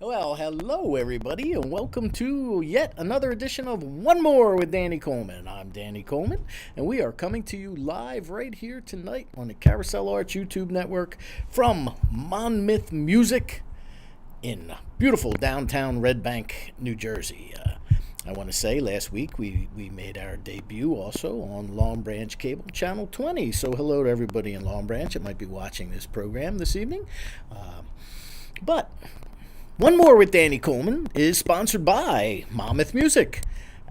Well, hello everybody, and welcome to yet another edition of One More with Danny Coleman. I'm Danny Coleman, and we are coming to you live right here tonight on the Carousel Arts YouTube network from Monmouth Music in beautiful downtown Red Bank, New Jersey. I want to say last week we made our debut also on Long Branch Cable Channel 20. So hello to everybody in Long Branch that might be watching this program this evening. But One More with Danny Coleman is sponsored by Monmouth Music,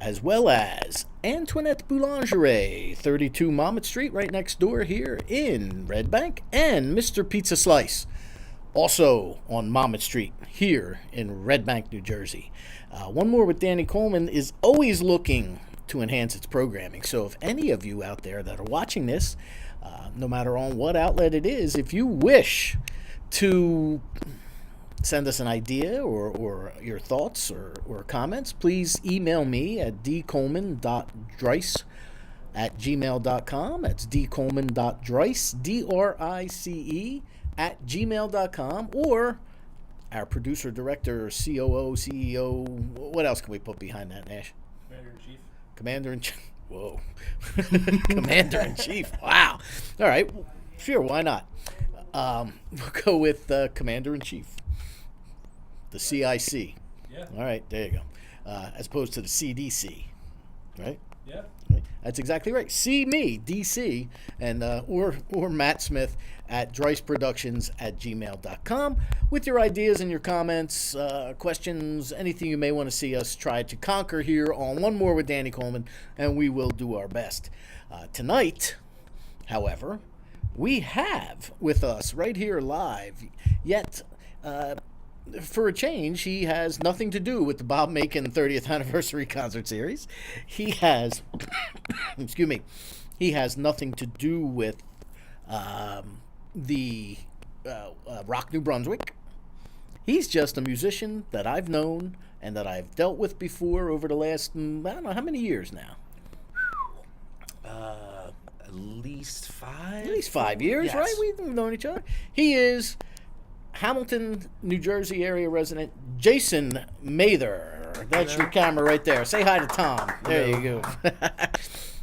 as well as Antoinette Boulangerie, 32 Monmouth Street, right next door here in Red Bank, and Mr. Pizza Slice, also on Monmouth Street here in Red Bank, New Jersey. One More with Danny Coleman is always looking to enhance its programming. So if any of you out there that are watching this, no matter on what outlet it is, if you wish to send us an idea or your thoughts or comments, please email me at dcoleman.drice@gmail.com. That's dcoleman.drice, D-R-I-C-E, @gmail.com, or our producer, director, COO, CEO, what else can we put behind that, Nash? Commander-in-Chief. Commander-in-Chief. Whoa. Commander-in-Chief. Wow. All right. Sure, why not? We'll go with Commander-in-Chief. The CIC. Yeah. All right, there you go. As opposed to the CDC, right? Yeah. Right? That's exactly right. See me, DC, and or Matt Smith at DriceProductions@gmail.com with your ideas and your comments, questions, anything you may want to see us try to conquer here on One More with Danny Coleman, and we will do our best. Tonight, however, we have with us right here live, yet for a change, he has nothing to do with the Bob Macon 30th anniversary concert series. He has, excuse me, he has nothing to do with the Rock New Brunswick. He's just a musician that I've known and that I've dealt with before over the last, I don't know, how many years now? At least 5. At least 5 years, Yes. right? We've known each other. He is Hamilton, New Jersey area resident Jason Mather. That's your camera right there. Say hi to Tom. There you go.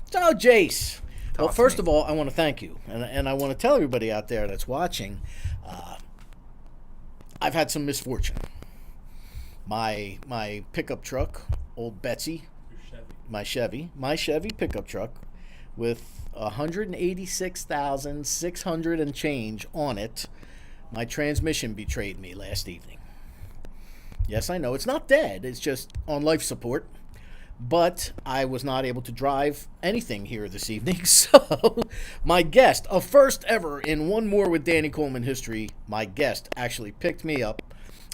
So, Jace. Well, first of all, I want to thank you, and I want to tell everybody out there that's watching. I've had some misfortune. My pickup truck, old Betsy, Your my Chevy pickup truck, with 186,600 and change on it. My transmission betrayed me last evening. Yes, I know. It's not dead. It's just on life support. But I was not able to drive anything here this evening. So my guest, a first ever in One More with Danny Coleman history, my guest actually picked me up.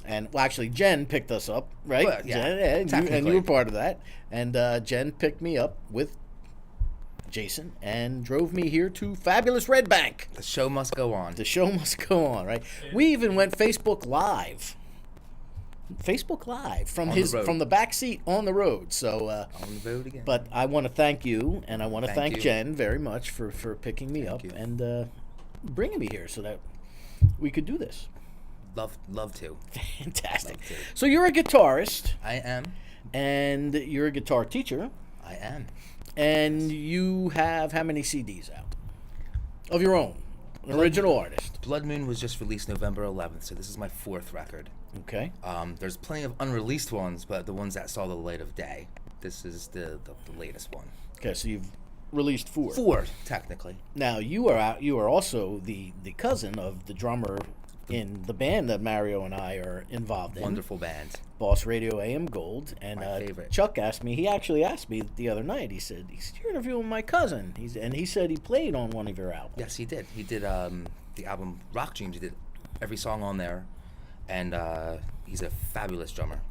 And, well, actually, Jen picked us up, right? Well, yeah, Jen, and you were part of that. And Jen picked me up with Jason and drove me here to fabulous Red Bank. The show must go on. The show must go on, right? We even went Facebook Live. Facebook Live from from the back seat on the road. So On the road again. but I want to thank you, and I want to thank you. Jen very much for picking me up you. and bringing me here so that we could do this. Love to. Fantastic. Love to. So you're a guitarist, I am. and you're a guitar teacher, I am. and you have how many CDs out of your own? An original artist. Blood Moon was just released November 11th, so this is my 4th record. Okay. There's plenty of unreleased ones, but the ones that saw the light of day. This is the latest one. Okay, so you've released 4. 4, technically. Now you are also the cousin of the drummer in the band that Mario and I are involved in. Wonderful band. Boss Radio AM Gold, and My favorite. Chuck asked me. He actually asked me the other night. He said, "You're interviewing my cousin." He said he played on one of your albums. Yes, he did. He did the album Rock Dreams. He did every song on there, and he's a fabulous drummer.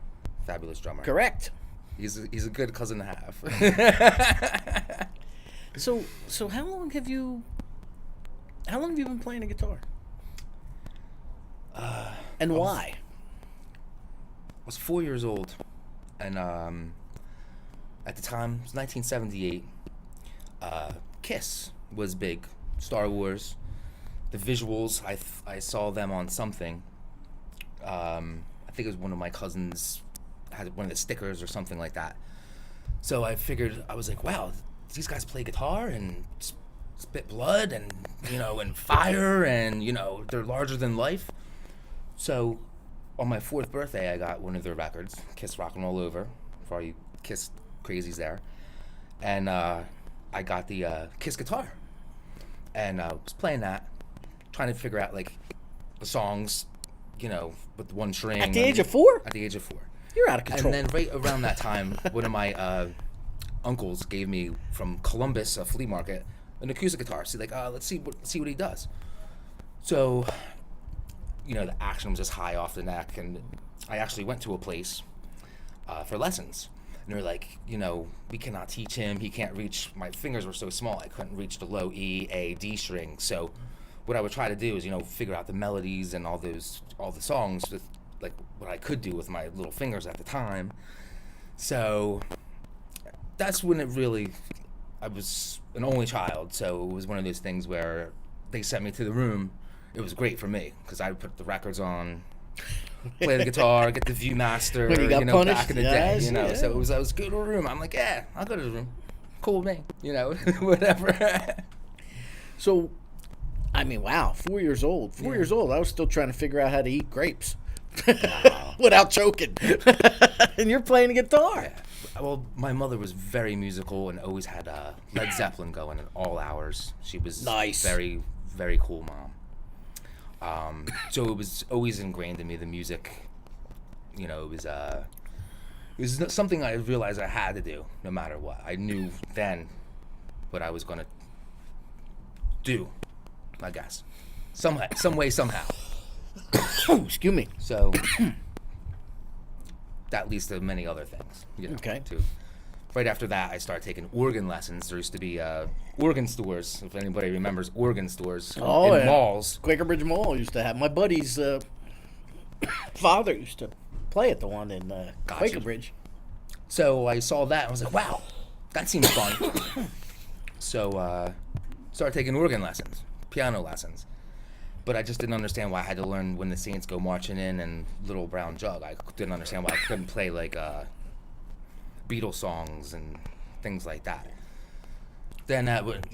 Fabulous drummer. Correct. He's a good cousin to have. So how long have you been playing a guitar? And why? I was 4 years old, and at the time, it was 1978. Kiss was big. Star Wars. The visuals, I saw them on something. I think it was one of my cousins had one of the stickers or something like that. So I figured, I was like, wow, these guys play guitar and spit blood and, and fire and, they're larger than life. So on my 4th birthday, I got one of their records, Kiss Rockin' All Over, for all you Kiss crazies there. And I got the Kiss guitar. And I was playing that, trying to figure out, like, the songs, with one string. At the age of 4? At the age of 4. You're out of control. And then right around that time, one of my uncles gave me from Columbus, a flea market, an acoustic guitar. So let's see what he does. So, the action was just high off the neck, and I actually went to a place for lessons. And they're like, we cannot teach him. He can't reach. My fingers were so small, I couldn't reach the low E, A, D string. So, what I would try to do is, figure out the melodies and all the songs with, like, what I could do with my little fingers at the time. So that's when I was an only child, so it was one of those things where they sent me to the room. It was great for me because I would put the records on, play the guitar, get the Viewmaster, when you got punished, back in the day, So I was go to a room. I'm like, yeah, I'll go to the room. Cool with me, whatever. So, I mean, wow, 4 years old. 4 years old, I was still trying to figure out how to eat grapes without choking. And you're playing the guitar. Yeah. Well, my mother was very musical and always had Led Zeppelin going at all hours. She was nice. Very, very cool mom. So it was always ingrained in me, the music. It was something I realized I had to do no matter what. I knew then what I was going to do, I guess. Some way, somehow. Excuse me. So that leads to many other things. Okay. Too. Right after that, I started taking organ lessons. There used to be organ stores, if anybody remembers organ stores in malls. Quaker Bridge Mall used to have. My buddy's father used to play at the one in Quaker Bridge. So I saw that and I was like, wow, that seems fun. So started taking organ lessons, piano lessons. But I just didn't understand why I had to learn When the Saints Go Marching In and Little Brown Jug. I didn't understand why I couldn't play like Beatles songs and things like that. Then that would,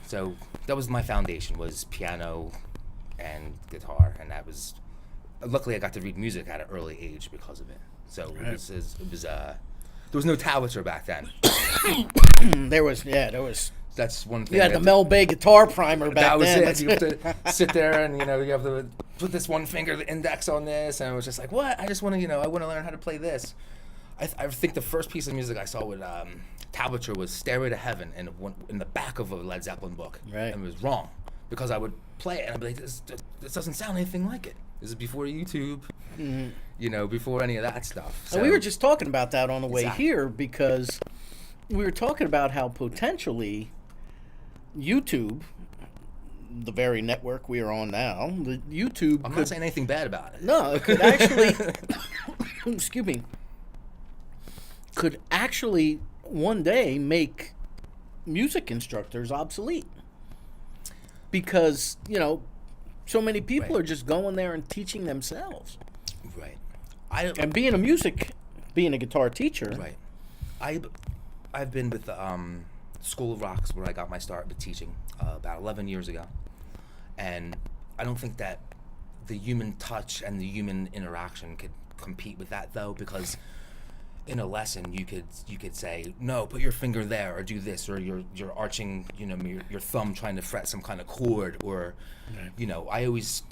so that was my foundation, was piano and guitar, and that was, luckily I got to read music at an early age because of it. So it was there was no tablature back then. There was. That's one thing. You had the Mel Bay guitar primer back then. That was it. You have to sit there and, you have to put this one finger, the index on this, and I was just like, what? I just want to, I want to learn how to play this. I think the first piece of music I saw with tablature was Stairway to Heaven in the back of a Led Zeppelin book. Right. And it was wrong because I would play it and I'd be like, this doesn't sound anything like it. This is before YouTube, before any of that stuff. So, and we were just talking about that on the way Exactly. here because we were talking about how potentially YouTube, the very network we are on now, the YouTube I'm not saying anything bad about it. No, it could actually excuse me, could actually one day make music instructors obsolete. Because, so many people Right. are just going there and teaching themselves. Right. And being a guitar teacher. Right. I've been with School of Rocks, where I got my start with teaching about 11 years ago, and I don't think that the human touch and the human interaction could compete with that, though, because in a lesson you could say, no, put your finger there, or do this, or you're arching your thumb trying to fret some kind of chord, or I always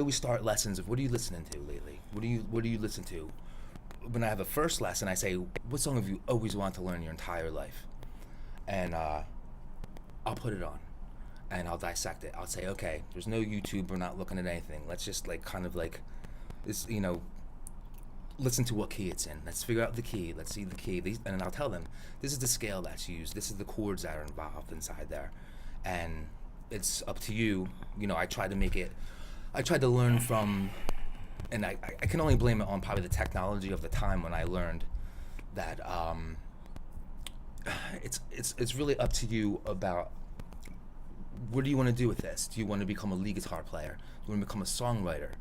start lessons of, what are you listening to lately? What do you listen to? When I have a first lesson, I say, what song have you always wanted to learn your entire life? And I'll put it on, and I'll dissect it. I'll say, okay, there's no YouTube. We're not looking at anything. Let's just this, listen to what key it's in. Let's figure out the key. Let's see the key. And I'll tell them, this is the scale that's used. This is the chords that are involved inside there. And it's up to you. I tried to learn from... And I can only blame it on probably the technology of the time when I learned that it's really up to you about, what do you want to do with this? Do you want to become a lead guitar player? Do you want to become a songwriter?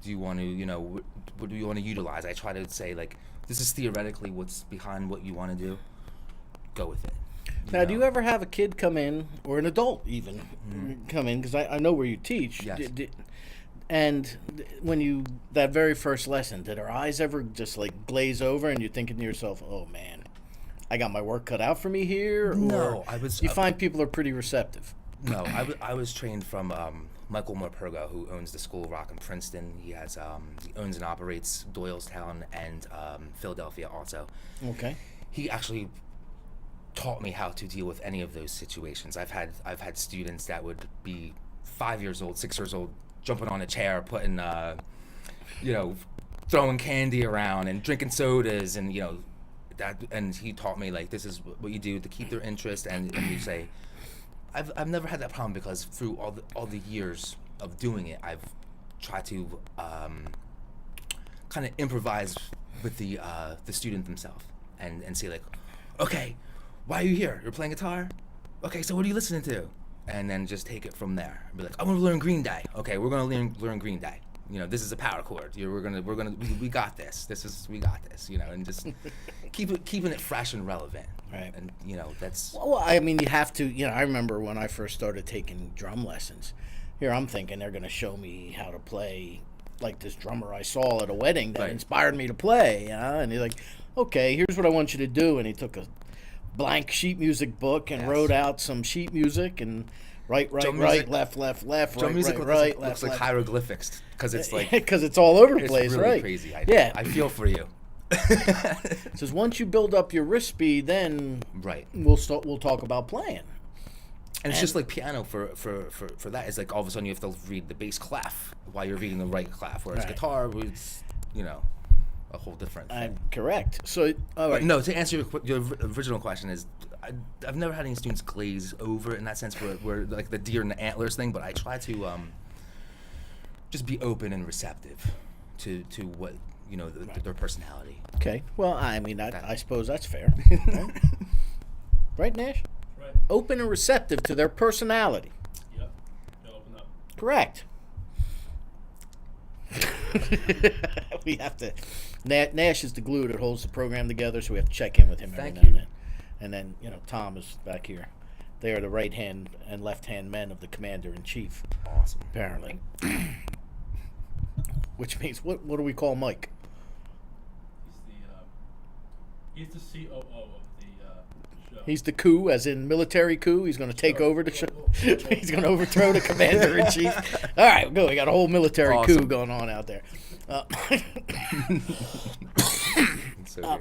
do you want to, what do you want to utilize? I try to say, like, this is theoretically what's behind what you want to do. Go with it. Now, do you ever have a kid come in, or an adult even, come in, because I know where you teach. Yes. And when that very first lesson, did our eyes ever just like glaze over and you're thinking to yourself, oh man, I got my work cut out for me here? No, or you find people are pretty receptive? No, I was trained from Michael Morpurgo, who owns the School of Rock in Princeton. He owns and operates Doylestown and Philadelphia also. Okay. He actually taught me how to deal with any of those situations. I've had students that would be 5 years old, 6 years old, jumping on a chair, putting throwing candy around and drinking sodas, and and he taught me, like, this is what you do to keep their interest, and you say, I've never had that problem, because through all the years of doing it, I've tried to kind of improvise with the student themselves and say, like, okay, why are you here? You're playing guitar? Okay, so what are you listening to? And then just take it from there. Be like, I want to learn Green Day. Okay, we're gonna learn Green Day. This is a power chord. We got this. We got this. And just keeping it fresh and relevant. Right. And that's. Well, I mean, you have to. I remember when I first started taking drum lessons. Here, I'm thinking they're gonna show me how to play like this drummer I saw at a wedding that inspired me to play. And he's like, okay, here's what I want you to do. And he took a blank sheet music book and wrote out some sheet music and right, left, Drum music right, looks like hieroglyphics, because it's like because it's all over the it's place, really right? Crazy. I feel for you. It says once you build up your wrist speed, then we'll talk about playing. And it's just like piano for that. It's like all of a sudden you have to read the bass clef while you're reading the right clef, whereas guitar was a whole different thing. Correct. So, all right. No, to answer your original question is, I've never had any students glaze over in that sense, where like the deer and the antlers thing, but I try to just be open and receptive to what, their personality. Okay. Well, I mean, I suppose that's fair. Right, Nash? Right. Open and receptive to their personality. Yep. To open up. Correct. We have to. Nash is the glue that holds the program together, so we have to check in with him every now and then. And then, Tom is back here. They are the right hand and left hand men of the commander in chief. Awesome. Apparently. Which means, what do we call Mike? He's the COO of the show. He's the coup, as in military coup. He's going to take over the show. He's going to overthrow the commander in chief. All right, good. We got a whole military coup going on out there. So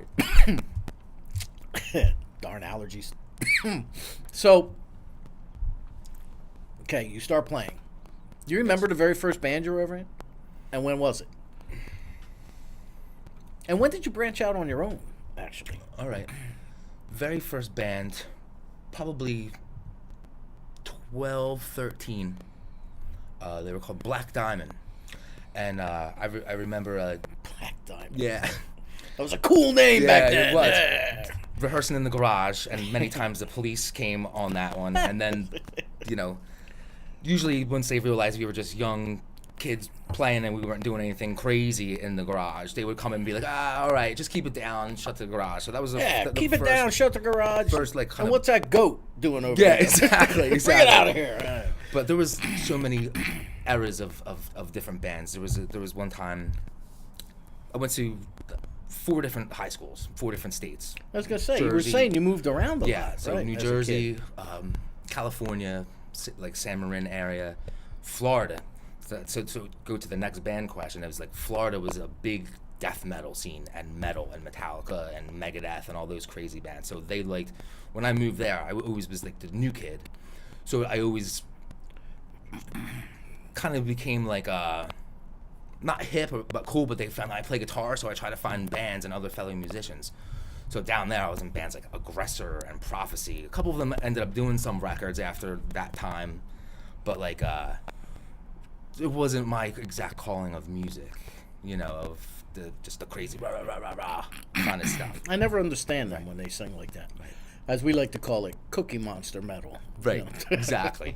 great. Darn allergies. So, okay, you start playing. Do you remember the very first band you were ever in? And when was it? And when did you branch out on your own, actually? All right. Very first band, probably 12, 13. They were called Black Diamond. And I remember... Black Diamond. Yeah. That was a cool name back then. It was. Yeah. Rehearsing in the garage, and many times the police came on that one. And then, usually once they realized we were just young kids playing and we weren't doing anything crazy in the garage, they would come and be like, all right, just keep it down, shut the garage. So that was keep it down, shut the garage. First, like, and what's that goat doing over there? Yeah, exactly. Bring it out of here. But there was so many eras of different bands. There was one time I went to 4 different high schools, 4 different states. I was gonna say, Jersey. you were saying you moved around a lot. Yeah, so right, New Jersey, California, like San Marin area, Florida. So to go to the next band question, it was like Florida was a big death metal scene, and metal and Metallica and Megadeth and all those crazy bands. So they liked, when I moved there, I always was like the new kid. So I always kind of became like not hip but cool, but they found I play guitar, so I try to find bands and other fellow musicians. So down there I was in bands like Aggressor and Prophecy. A couple of them ended up doing some records after that time, but like it wasn't my exact calling of music, of just the crazy rah rah rah rah kind of stuff. I never understand them when they sing like that. Right. As we like to call it, Cookie Monster metal. Right, exactly.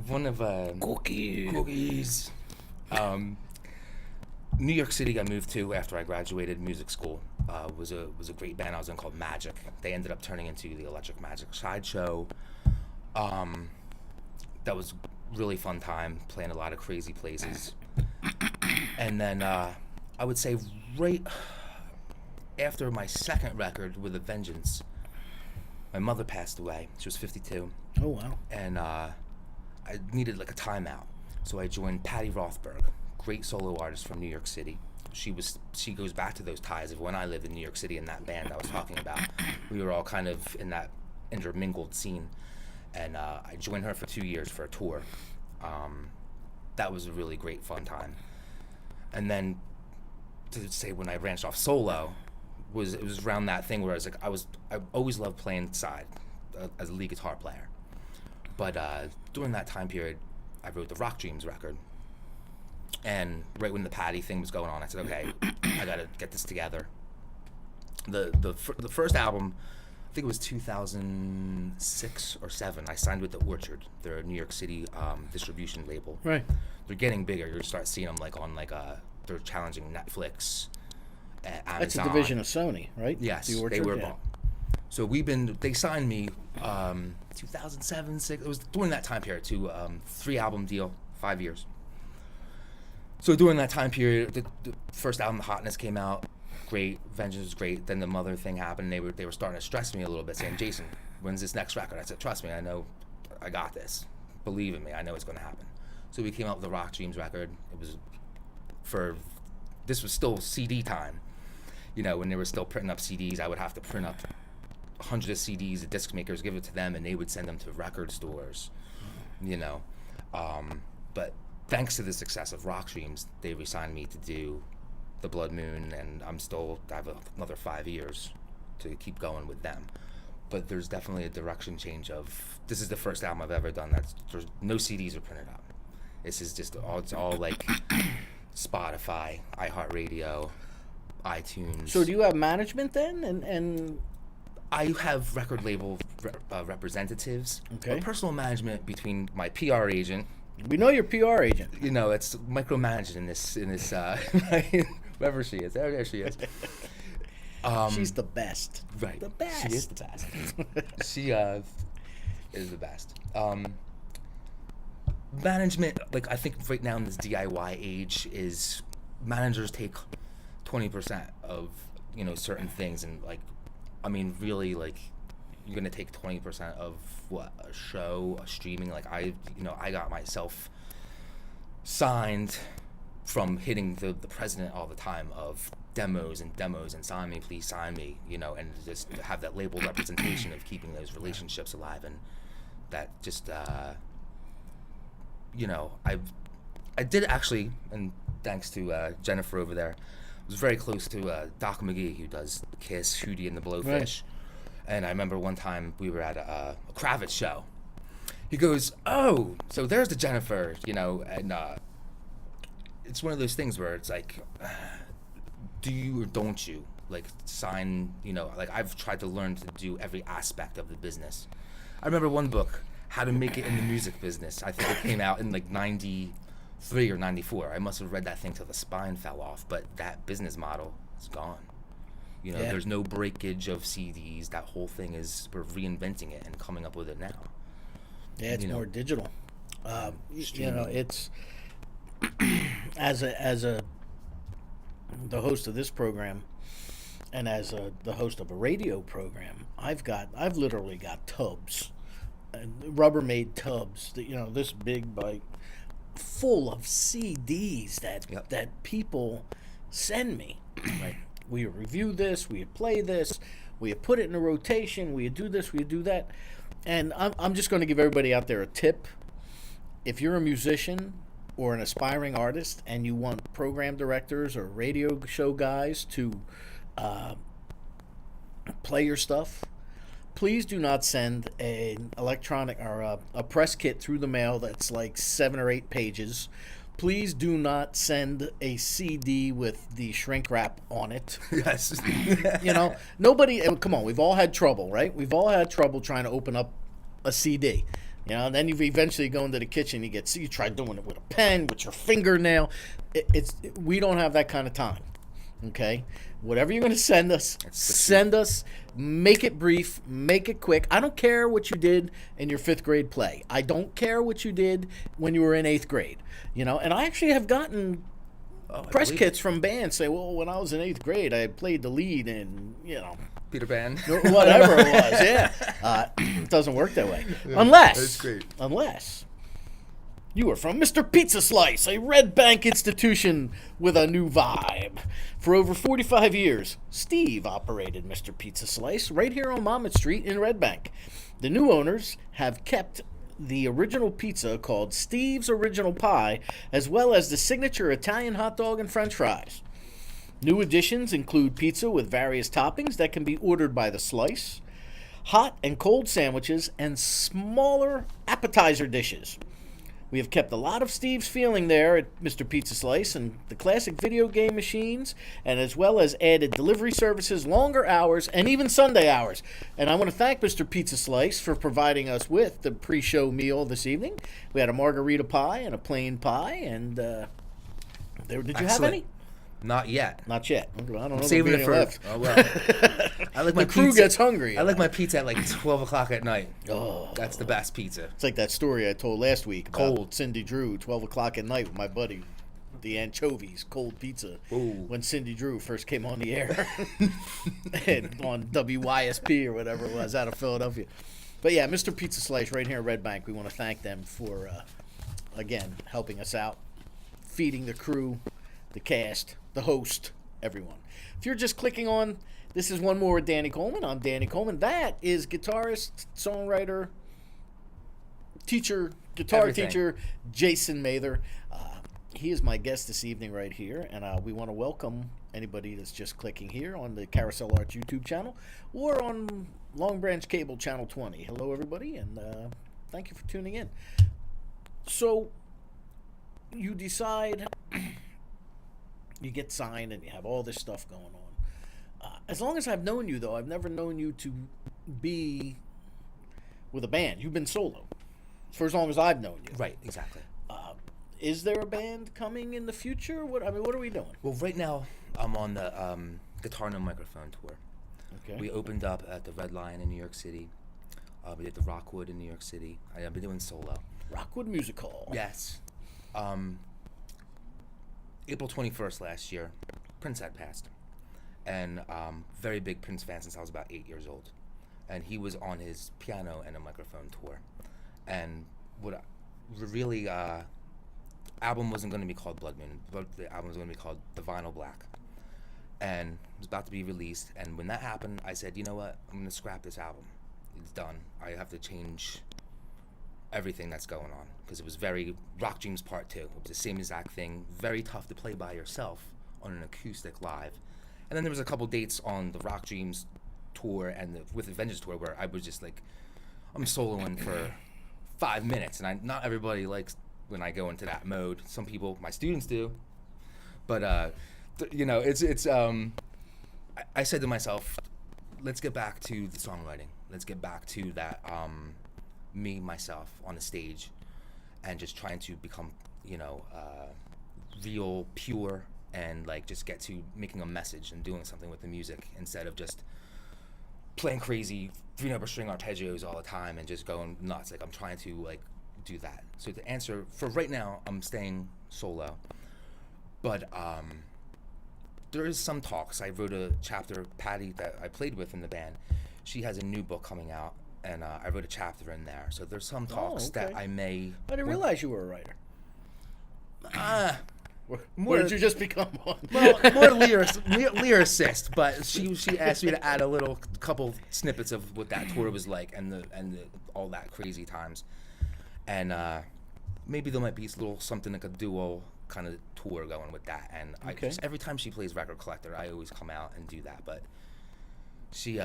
one of cookies. New York City I moved to after I graduated music school. Was a great band I was in called Magic. They ended up turning into the Electric Magic Sideshow. That was really fun time, playing a lot of crazy places. And then I would say right after my second record with A Vengeance, my mother passed away. She was 52. Oh, wow. And I needed like a timeout. So I joined Patty Rothberg, great solo artist from New York City. She goes back to those ties of when I lived in New York City in that band I was talking about. We were all kind of in that intermingled scene. And I joined her for 2 years for a tour. That was a really great fun time. And then to say when I branched off solo, it was around that thing where I always loved playing side as a lead guitar player. But during that time period, I wrote the Rock Dreams record. And right when the Patty thing was going on, I said, okay, I gotta get this together. The first album, I think it was 2006 or 7. I signed with the Orchard. They're a New York City distribution label. Right. They're getting bigger. You'll start seeing them they're challenging Netflix, Amazon. That's a division of Sony, right? Yes, the Orchard, they were. Yeah. So they signed me 2007, 6. It was during that time period to 3-album deal, 5 years. So during that time period, the first album, The Hotness, came out. Great. Vengeance was great. Then the Mother thing happened. And they were starting to stress me a little bit, saying, Jason, when's this next record? I said, trust me, I know I got this. Believe in me, I know it's going to happen. So we came out with the Rock Dreams record. This was still CD time. You know, when they were still printing up CDs, I would have to print up 100 of CDs, the disc makers, give it to them, and they would send them to record stores, you know. But thanks to the success of Rock Dreams, they re-signed me to do the Blood Moon, and I have another 5 years to keep going with them. But there's definitely a direction change of, this is the first album I've ever done there's no CDs are printed out. This is just it's all like Spotify, iHeartRadio, iTunes. So do you have management then? And I have record label representatives. Okay. But personal management between my PR agent. We know your PR agent. You know, it's micromanaged in this wherever she is. There she is. She's the best. Right. The best. She is the best. She is the best. Management, like, I think right now in this DIY age, is managers take 20% of, you know, certain things, and like, I mean, really, like, you're gonna take 20% of what, a show, a streaming. Like, I got myself signed from hitting the president all the time of demos and sign me, please sign me, you know, and just have that label representation of keeping those relationships alive. And that just you know, I did actually, and thanks to Jennifer over there, I was very close to Doc McGee, who does Kiss, Hootie and the Blowfish. Right. And I remember one time we were at a Kravitz show. He goes, oh, so there's the Jennifer, you know, and it's one of those things where it's like, do you or don't you, like, sign, you know, like, I've tried to learn to do every aspect of the business. I remember one book, How to Make It in the Music Business. I think it came out in like 93 or 94. I must have read that thing till the spine fell off, but that business model is gone. You know, There's no breakage of CDs. That whole thing we're reinventing it and coming up with it now. Yeah, it's more digital. You know, it's as the host of this program, and as the host of a radio program, I've literally got tubs, Rubbermaid tubs, that, you know, this big bike full of CDs that people send me. Right. We review this, we play this, we put it in a rotation, we do this, we do that. And I'm just going to give everybody out there a tip. If you're a musician or an aspiring artist and you want program directors or radio show guys to play your stuff, please do not send an electronic or a press kit through the mail that's like 7 or 8 pages. Please do not send a CD with the shrink wrap on it. Yes. You know, nobody, come on, we've all had trouble, right? We've all had trouble trying to open up a CD. You know, and then you eventually go into the kitchen. You try doing it with a pen, with your fingernail. We don't have that kind of time. Okay, whatever you're going to send us, send us. Make it brief, make it quick. I don't care what you did in your 5th grade play. I don't care what you did when you were in 8th grade. You know, and I actually have gotten press kits from bands say, well, when I was in 8th grade, I played the lead in, Peter Pan. Whatever it was, yeah. It doesn't work that way. Unless you are from Mr. Pizza Slice, a Red Bank institution with a new vibe. For over 45 years, Steve operated Mr. Pizza Slice right here on Monmouth Street in Red Bank. The new owners have kept the original pizza called Steve's Original Pie, as well as the signature Italian hot dog and French fries. New additions include pizza with various toppings that can be ordered by the slice, hot and cold sandwiches, and smaller appetizer dishes. We have kept a lot of Steve's feeling there at Mr. Pizza Slice and the classic video game machines, and as well as added delivery services, longer hours, and even Sunday hours. And I want to thank Mr. Pizza Slice for providing us with the pre-show meal this evening. We had a margarita pie and a plain pie, and did you have any? Not yet. Not yet. I don't know. I'm saving it for. Left. Oh well. I like my the crew pizza. gets hungry. I like my pizza at like 12 o'clock at night. Oh, that's the best pizza. It's like that story I told last week about cold Cindy Drew, 12 o'clock at night with my buddy, the anchovies, cold pizza. Ooh. When Cindy Drew first came on the air and on WYSP or whatever it was out of Philadelphia. But yeah, Mr. Pizza Slice right here in Red Bank. We want to thank them for again helping us out, feeding the crew, the cast, the host, everyone. If you're just clicking on, this is One More with Danny Coleman. I'm Danny Coleman. That is guitarist, songwriter, guitar teacher, Jason Mather. He is my guest this evening right here, and we want to welcome anybody that's just clicking here on the Carousel Arts YouTube channel or on Long Branch Cable Channel 20. Hello, everybody, and thank you for tuning in. So, you decide... You get signed and you have all this stuff going on. As long as I've known you, though, I've never known you to be with a band. You've been solo for as long as I've known you. Right, exactly. Is there a band coming in the future? What are we doing? Well, right now I'm on the Guitar No Microphone tour. Okay. We opened up at the Red Lion in New York City. We did the Rockwood in New York City. I've been doing solo. Rockwood Music Hall. Yes. April 21st last year, Prince had passed. And very big Prince fan since I was about 8 years old. And he was on his piano and a microphone tour. And what really, album wasn't going to be called Blood Moon. The album was going to be called The Vinyl Black. And it was about to be released. And when that happened, I said, you know what? I'm going to scrap this album. It's done. I have to change everything that's going on, because it was very Rock Dreams Part 2. It was the same exact thing, very tough to play by yourself on an acoustic live. And then there was a couple dates on the Rock Dreams tour and with the Avengers tour where I was just like, I'm soloing for 5 minutes, and not everybody likes when I go into that mode. Some people, my students do, but it's I said to myself, let's get back to the songwriting. Let's get back to that me, myself, on the stage, and just trying to become, real, pure, and like just get to making a message and doing something with the music instead of just playing crazy 3-number string arpeggios all the time and just going nuts. Like, I'm trying to like do that. So to answer, for right now, I'm staying solo, but there is some talks. I wrote a chapter. Patty, that I played with in the band, she has a new book coming out. And I wrote a chapter in there. So there's some talks that I may... I didn't realize you were a writer. Where did you just become one? Well, more lyricist, but she asked me to add a couple snippets of what that tour was like and all that crazy times. And maybe there might be a little something like a duo kind of tour going with that. And every time she plays Record Collector, I always come out and do that. But she...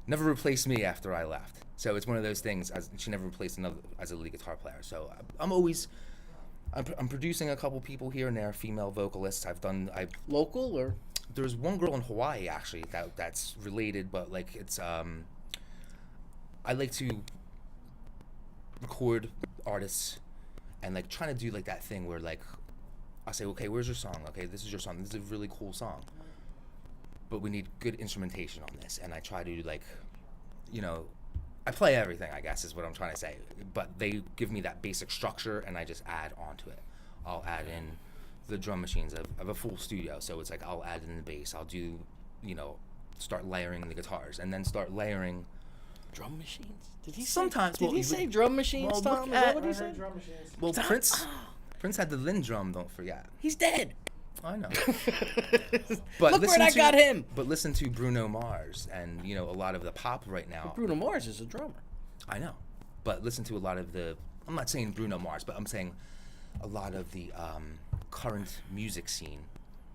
never replaced me after I left. So it's one of those things, she never replaced another as a lead guitar player. So I'm producing a couple people here and there, female vocalists. Local or? There's one girl in Hawaii actually that's related, but like it's I like to record artists and like trying to do like that thing where like I say, okay, where's your song? Okay, this is your song. This is a really cool song, but we need good instrumentation on this. And I try to like, you know, I play everything, I guess is what I'm trying to say. But they give me that basic structure, and I just add onto it. I'll add in the drum machines. I have a full studio, so it's like I'll add in the bass. I'll do, you know, start layering the guitars, and then start layering Drum machines? Did he sometimes. Say, did he say drum machines, well, Tom? look Is that at- what he I said? heard drum machines. Well, Prince had the Lynn drum. Don't forget. He's dead. I know. Look where listen I to- got him. But listen to Bruno Mars, and you know a lot of the pop right now. Bruno Mars is a drummer. I know, but listen to a lot of the. I'm not saying Bruno Mars, but I'm saying a lot of the current music scene.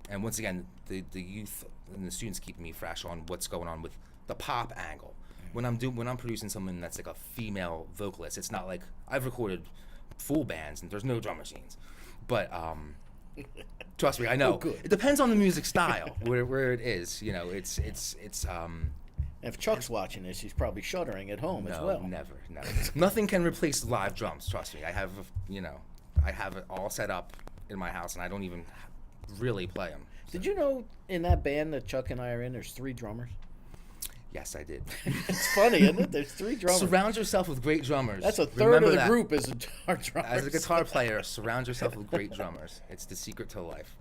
And once again, the youth and the students keep me fresh on what's going on with the pop angle. When I'm producing something that's like a female vocalist, it's not like I've recorded full bands and there's no drum machines, but trust me, I know. Oh, good. It depends on the music style where it is. You know, it's If Chuck's watching this, he's probably shuddering at home as no, well. never. Nothing can replace live drums. Trust me. I have it all set up in my house, and I don't even really play them. Did you know in that band that Chuck and I are in, there's 3 drummers? Yes, I did. It's funny, isn't it? There's 3 drummers. Surround yourself with great drummers. That's a third Remember of the that. group is guitar drummers. As a guitar player, surround yourself with great drummers. It's the secret to life.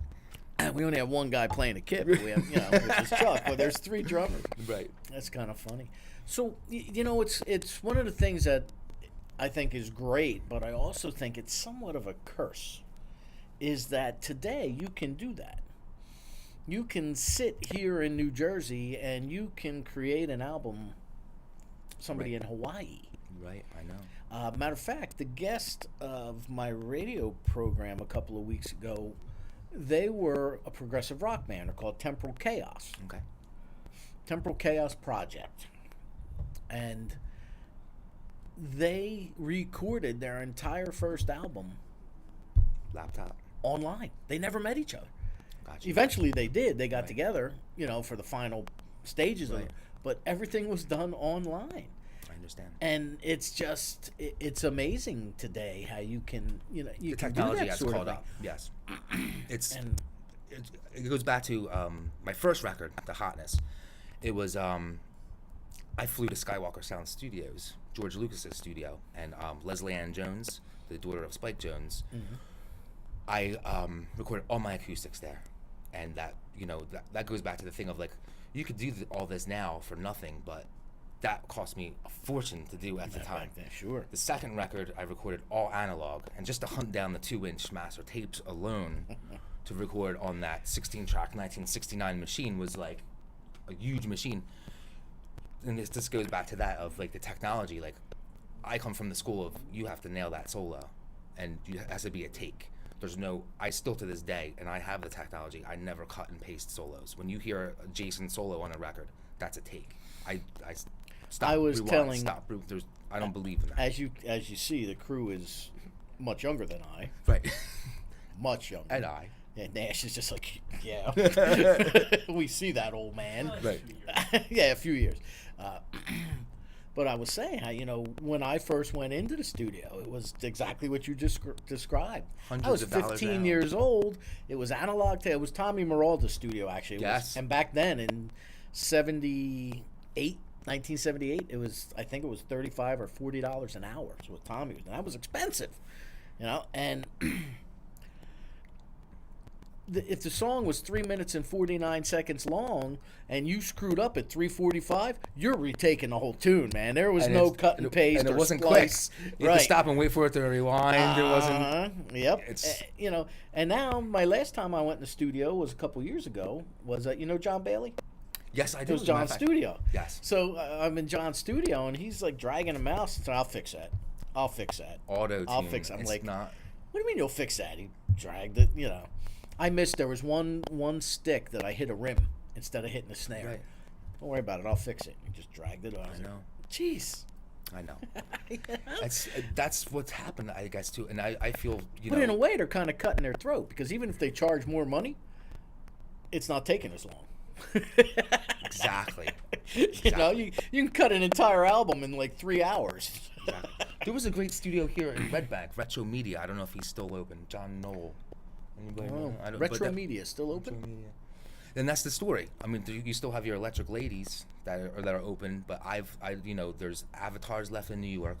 We only have one guy playing a kit, but we have, which is Chuck. But there's 3 drummers. Right. That's kind of funny. So it's one of the things that I think is great, but I also think it's somewhat of a curse. Is that today you can do that? You can sit here in New Jersey and you can create an album. Somebody Right. in Hawaii. Right. I know. Matter of fact, the guest of my radio program a couple of weeks ago, they were a progressive rock band. They're called Temporal Chaos. Okay. Temporal Chaos Project. And they recorded their entire first album Laptop. online. They never met each other. Gotcha. Eventually they did. They got Right. together, for the final stages of Right. it. But everything was done online. I understand. And it's amazing today how you can, you The can do technology that has sort of caught thing. up. Yes. And It goes back to my first record, The Hotness. It was I flew to Skywalker Sound Studios, George Lucas's studio, and Leslie Ann Jones, the daughter of Spike Jones. Mm-hmm. I recorded all my acoustics there, and that goes back to the thing of like you could do all this now for nothing, but that cost me a fortune to do at the time. back then, sure. The second record I recorded all analog, and just to hunt down the 2-inch master tapes alone to record on that 16-track 1969 machine was like a huge machine. And this goes back to that of like the technology. Like I come from the school of you have to nail that solo, and it has to be a take. I still to this day, and I have the technology, I never cut and paste solos. When you hear a Jason solo on a record, that's a take. I stop. I was rewind, telling- stop. I don't believe in that. As you see, the crew is much younger than I. Right. Much younger. And I. Yeah, Nash is just like, yeah. We see that, old man. Right. Yeah, a few years. But I was saying how, when I first went into the studio, it was exactly what you just described. I Hundreds was of dollars 15 down. years old. It was analog. It was Tommy Moralda's studio, actually. Yes. And back then, in 1978, it was, I think it was $35 or $40 an hour. So what Tommy was, and that was expensive, and if the song was 3 minutes and 49 seconds long and you screwed up at 3:45, you're retaking the whole tune, man. There was no cut and paste and it or wasn't splice. quick. You had to stop and wait for it to rewind. It wasn't. Yep. It's- And now my last time I went in the studio was a couple years ago. Was John Bailey? Yes, I It do. was as a matter John's of fact. studio. Yes. So I'm in John's studio and he's like dragging a mouse and said, "I'll fix that. I'll fix that. Auto-tune. I'll fix it." I'm It's like, not. "What do you mean you'll fix that?" He dragged it. I missed. There was one stick that I hit a rim instead of hitting the snare. Right. Don't worry about it. I'll fix it. He just dragged it on. I know. Jeez. I know. That's what's happened, I guess, too. And I feel, But in a way, they're kind of cutting their throat because even if they charge more money, it's not taking as long. Exactly. You can cut an entire album in like 3 hours. Exactly. There was a great studio here in Red Bank, Retro Media. I don't know if he's still open. John Knoll. Anybody know? I don't, but Retro Media still open? Retro Media. And that's the story. I mean, you still have your Electric Ladies that are open, but there's Avatars left in New York,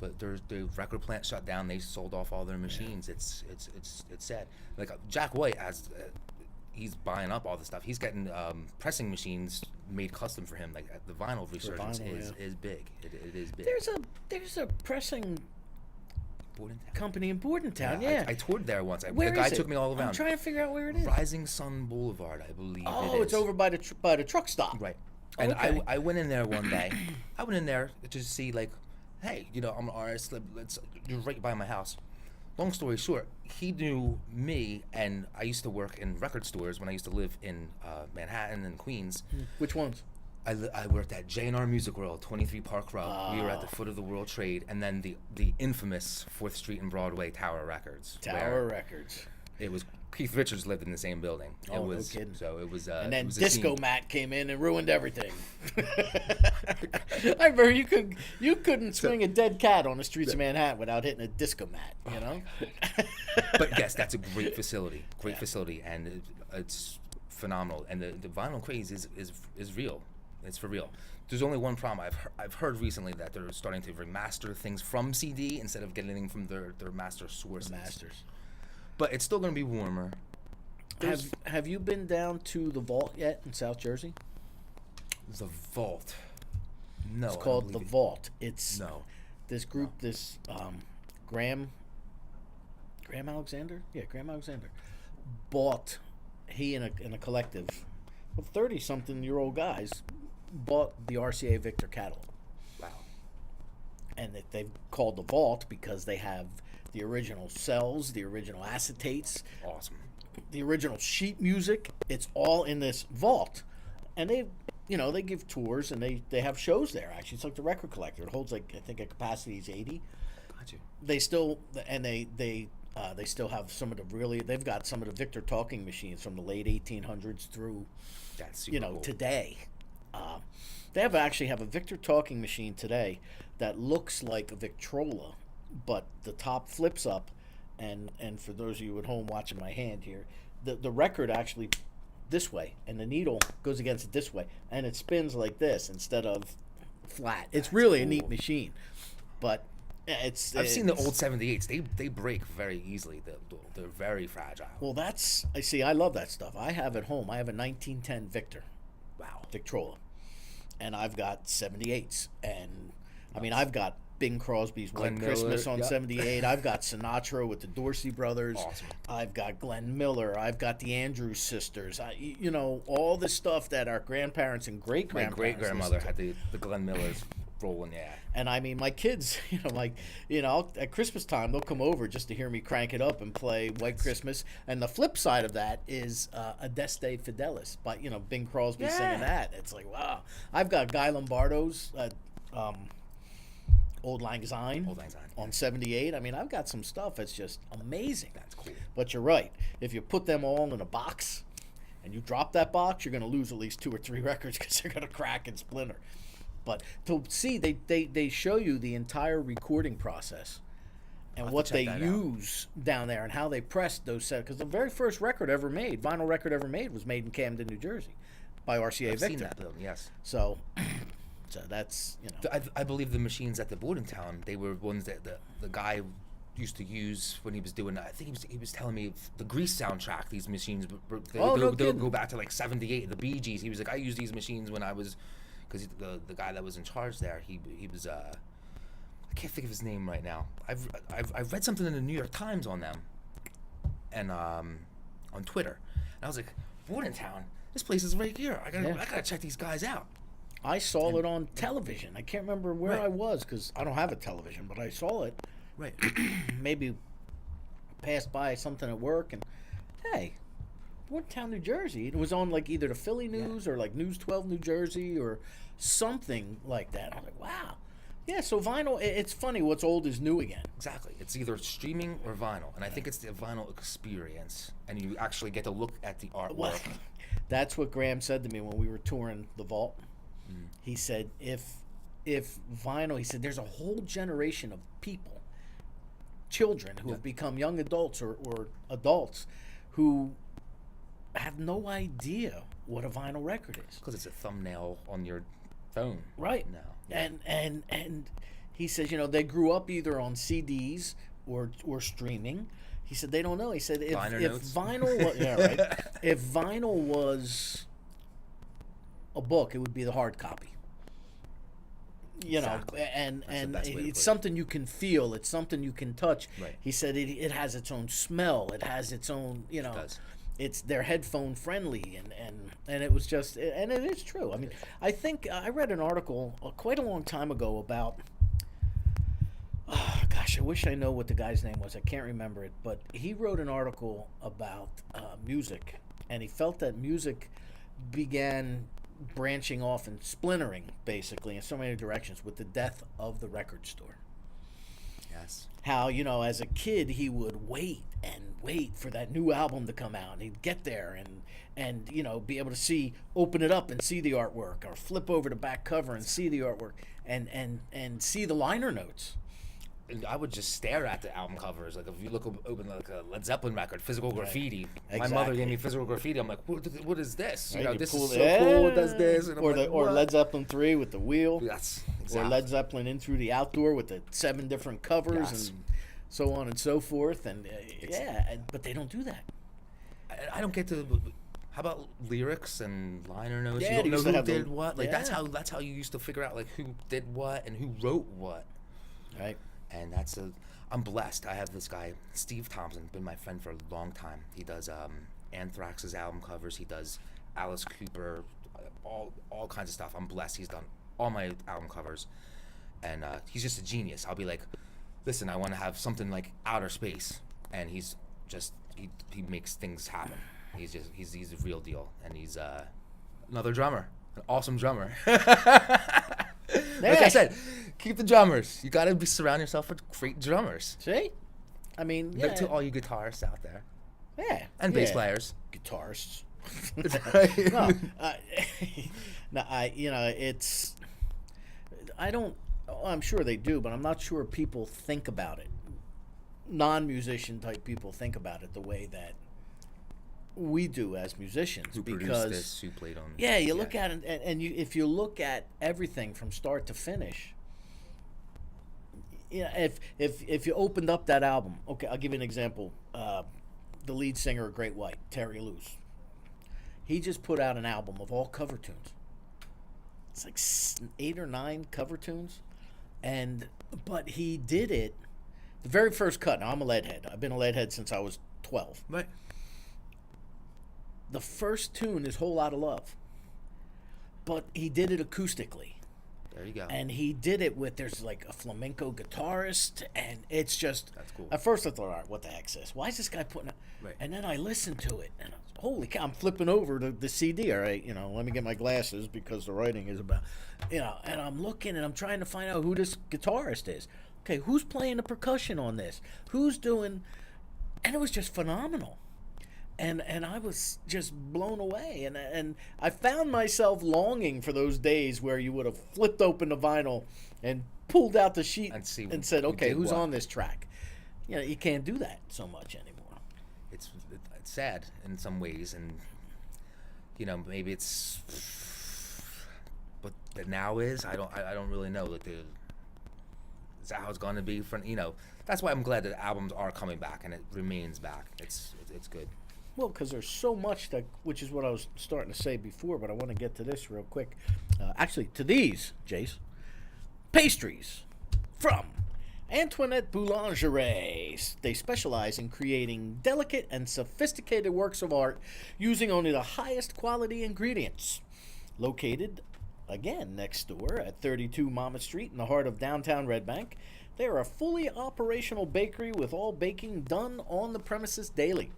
but there's the record plant shut down. They sold off all their machines. It's sad. Like Jack White has, he's buying up all the stuff. He's getting pressing machines made custom for him. Like the vinyl resurgence is big. It is big. There's a pressing Bordentown. company in Bordentown. Yeah, I toured there once. Where the guy is it? took me all around. I'm trying to figure out where it is. Rising Sun Boulevard, I believe. Oh, it is. it's over by the truck stop. Right. And Okay. I went in there one day. I went in there to see, like, hey, I'm an artist. Let's you're right by my house. Long story short, he knew me, and I used to work in record stores when I used to live in Manhattan and Queens. Which ones? I worked at J&R Music World, 23 Park Row. We were at the foot of the World Trade, and then the infamous 4th Street and Broadway Tower Records. Tower Records. It was Keith Richards lived in the same building. Oh, it was, no kidding. So it was. And it then was a Disco scene. Matt came in and ruined everything. I remember you couldn't swing a dead cat on the streets of Manhattan without hitting a Disco Mat. You know. But yes, that's a great facility. Great facility, and it's phenomenal. And the vinyl craze is real. It's for real. There's only one problem. I've heard recently that they're starting to remaster things from CD instead of getting them from their master sources. Masters. But it's still going to be warmer. Have you been down to the Vault yet in South Jersey? The Vault. No, It's I don't called the believe it. Vault. It's No. this group, this Graham Alexander, Graham Alexander, bought, he and a collective of 30-something-year-old guys bought the RCA Victor catalog, Wow. and they've called the Vault because they have the original cells, the original acetates, Awesome. the original sheet music. It's all in this vault, and they give tours and they have shows there. Actually, it's like the record collector. It holds, like, I think a capacity is 80. Got you. They still still have some of they've got some of the Victor talking machines from the late 1800s through That's super cool. today. They actually have a Victor talking machine today that looks like a Victrola, but the top flips up, and for those of you at home watching my hand here, the record actually this way, and the needle goes against it this way, and it spins like this instead of flat. It's really a neat machine, but I've seen the old 78s. They break very easily. They're very fragile. Well, I love that stuff. I have at home. I have a 1910 Victor. Wow. Victrola, and I've got 78s, and I mean I've got Bing Crosby's Glenn White Christmas Miller, on yep. 78. I've got Sinatra with the Dorsey Brothers. Awesome. I've got Glenn Miller. I've got the Andrews Sisters. All the stuff that our grandparents and great My grandparents great grandmother had the Glenn Millers rolling. Yeah. And I mean, my kids, at Christmas time, they'll come over just to hear me crank it up and play White Christmas. And the flip side of that is Adeste Fidelis, by, Bing Crosby singing that. It's like, wow. I've got Guy Lombardo's Old Lang Syne on 78. I mean, I've got some stuff that's just amazing. That's cool. But you're right. If you put them all in a box and you drop that box, you're going to lose at least 2 or 3 records because they're going to crack and splinter. But to see, they show you the entire recording process and what they use down there and how they pressed those sets. Because the very first vinyl record ever made, was made in Camden, New Jersey, by RCA I've Victor. seen that building, yes. So that's I believe the machines at the Bordentown, they were ones that the guy used to use when he was doing. I think he was telling me the Grease soundtrack. These machines, they'll go back to like '78. The Bee Gees. He was like, I used these machines when I was. Because the guy that was in charge there, he was I can't think of his name right now. I've read something in the New York Times on them, and on Twitter, and I was like, Bordentown, this place is right here. I gotta check these guys out. I saw it on television. I can't remember where I was because I don't have a television, but I saw it. Right. Maybe passed by something at work, and hey, Bordentown, New Jersey. It was on like either the Philly News or like News 12 New Jersey or something like that. I'm like, wow. Yeah, so vinyl, it's funny what's old is new again. Exactly. It's either streaming or vinyl. And I think it's the vinyl experience. And you actually get to look at the artwork. Well, that's what Graham said to me when we were touring the Vault. He said, if if vinyl, he said, there's a whole generation of people, children who have become young adults or adults who have no idea what a vinyl record is. Because it's a thumbnail on your phone. Right. now. And he says, they grew up either on CDs or streaming. He said they don't know. He said if notes. vinyl was, yeah, right. If vinyl was a book, it would be the hard copy. Exactly. And That's the best way to put it's it. something you can feel. It's something you can touch. Right. He said it has its own smell. It has its own, does. It's they're headphone friendly, and it was just, and it is true. I mean, I think I read an article quite a long time ago about, oh, gosh, I wish I know what the guy's name was. I can't remember it, but he wrote an article about music, and he felt that music began branching off and splintering, basically, in so many directions with the death of the record store. Yes. How, as a kid, he would wait for that new album to come out, and he'd get there and be able to open it up and see the artwork, or flip over the back cover and see the artwork and see the liner notes. And I would just stare at the album covers. Like if you open like a Led Zeppelin record, Physical Graffiti. My mother Exactly. gave me Physical Graffiti. I'm like, what is this? Right, you This pull is it- so cool. It does this. And I'm Or like, or what? Led Zeppelin 3 with the wheel. Yes, Or exactly. Led Zeppelin In Through the Outdoor with the 7 different covers Yes. and so on and so forth. And but they don't do that. I don't get to. How about lyrics and liner notes? Yeah, You they don't know used to who have the- did what. Like yeah. that's how you used to figure out like who did what and who wrote what. Right. And I'm blessed. I have this guy, Steve Thompson, been my friend for a long time. He does Anthrax's album covers. He does Alice Cooper, all kinds of stuff. I'm blessed. He's done all my album covers, and he's just a genius. I'll be like, listen, I want to have something like outer space, and he's just he makes things happen. He's a real deal, and he's another drummer, an awesome drummer. Like I said, keep the drummers. You got to surround yourself with great drummers. See? I mean, Like to all you guitarists out there yeah. and bass yeah. players. Guitarists. Right. No, it's. I don't. I'm sure they do, but I'm not sure people think about it. Non-musician type people think about it the way that we do as musicians. Who because produced this? Who played on? yeah, you look at it, and if you look at everything from start to finish. If you opened up that album, okay, I'll give you an example. The lead singer of Great White, Terry Luce, he just put out an album of all cover tunes. It's like 8 or 9 cover tunes, but he did it. The very first cut. Now I'm a Leadhead. I've been a Leadhead since I was 12. Right. The first tune is "Whole Lotta Love," but he did it acoustically. There you go. And he did it with, there's like a flamenco guitarist, and it's just, That's cool. At first I thought, all right, what the heck's this? Why is this guy putting it? Right. And then I listened to it, and holy cow, I'm flipping over to the CD, all right, let me get my glasses because the writing is about, and I'm looking and I'm trying to find out who this guitarist is. Okay, who's playing the percussion on this? Who's doing, and it was just phenomenal. And I was just blown away, and I found myself longing for those days where you would have flipped open the vinyl and pulled out the sheet and said, who okay, did who's what. on this track? You can't do that so much anymore. It's sad in some ways, and maybe it's, but the now is. I don't really know. Like is that how it's going to be for That's why I'm glad that albums are coming back and it remains back. It's good. Well, because there's so much which is what I was starting to say before, but I want to get to this real quick. Actually, to these, Jace, pastries from Antoinette Boulangerie. They specialize in creating delicate and sophisticated works of art using only the highest quality ingredients. Located, again, next door at 32 Monmouth Street in the heart of downtown Red Bank, they are a fully operational bakery with all baking done on the premises daily.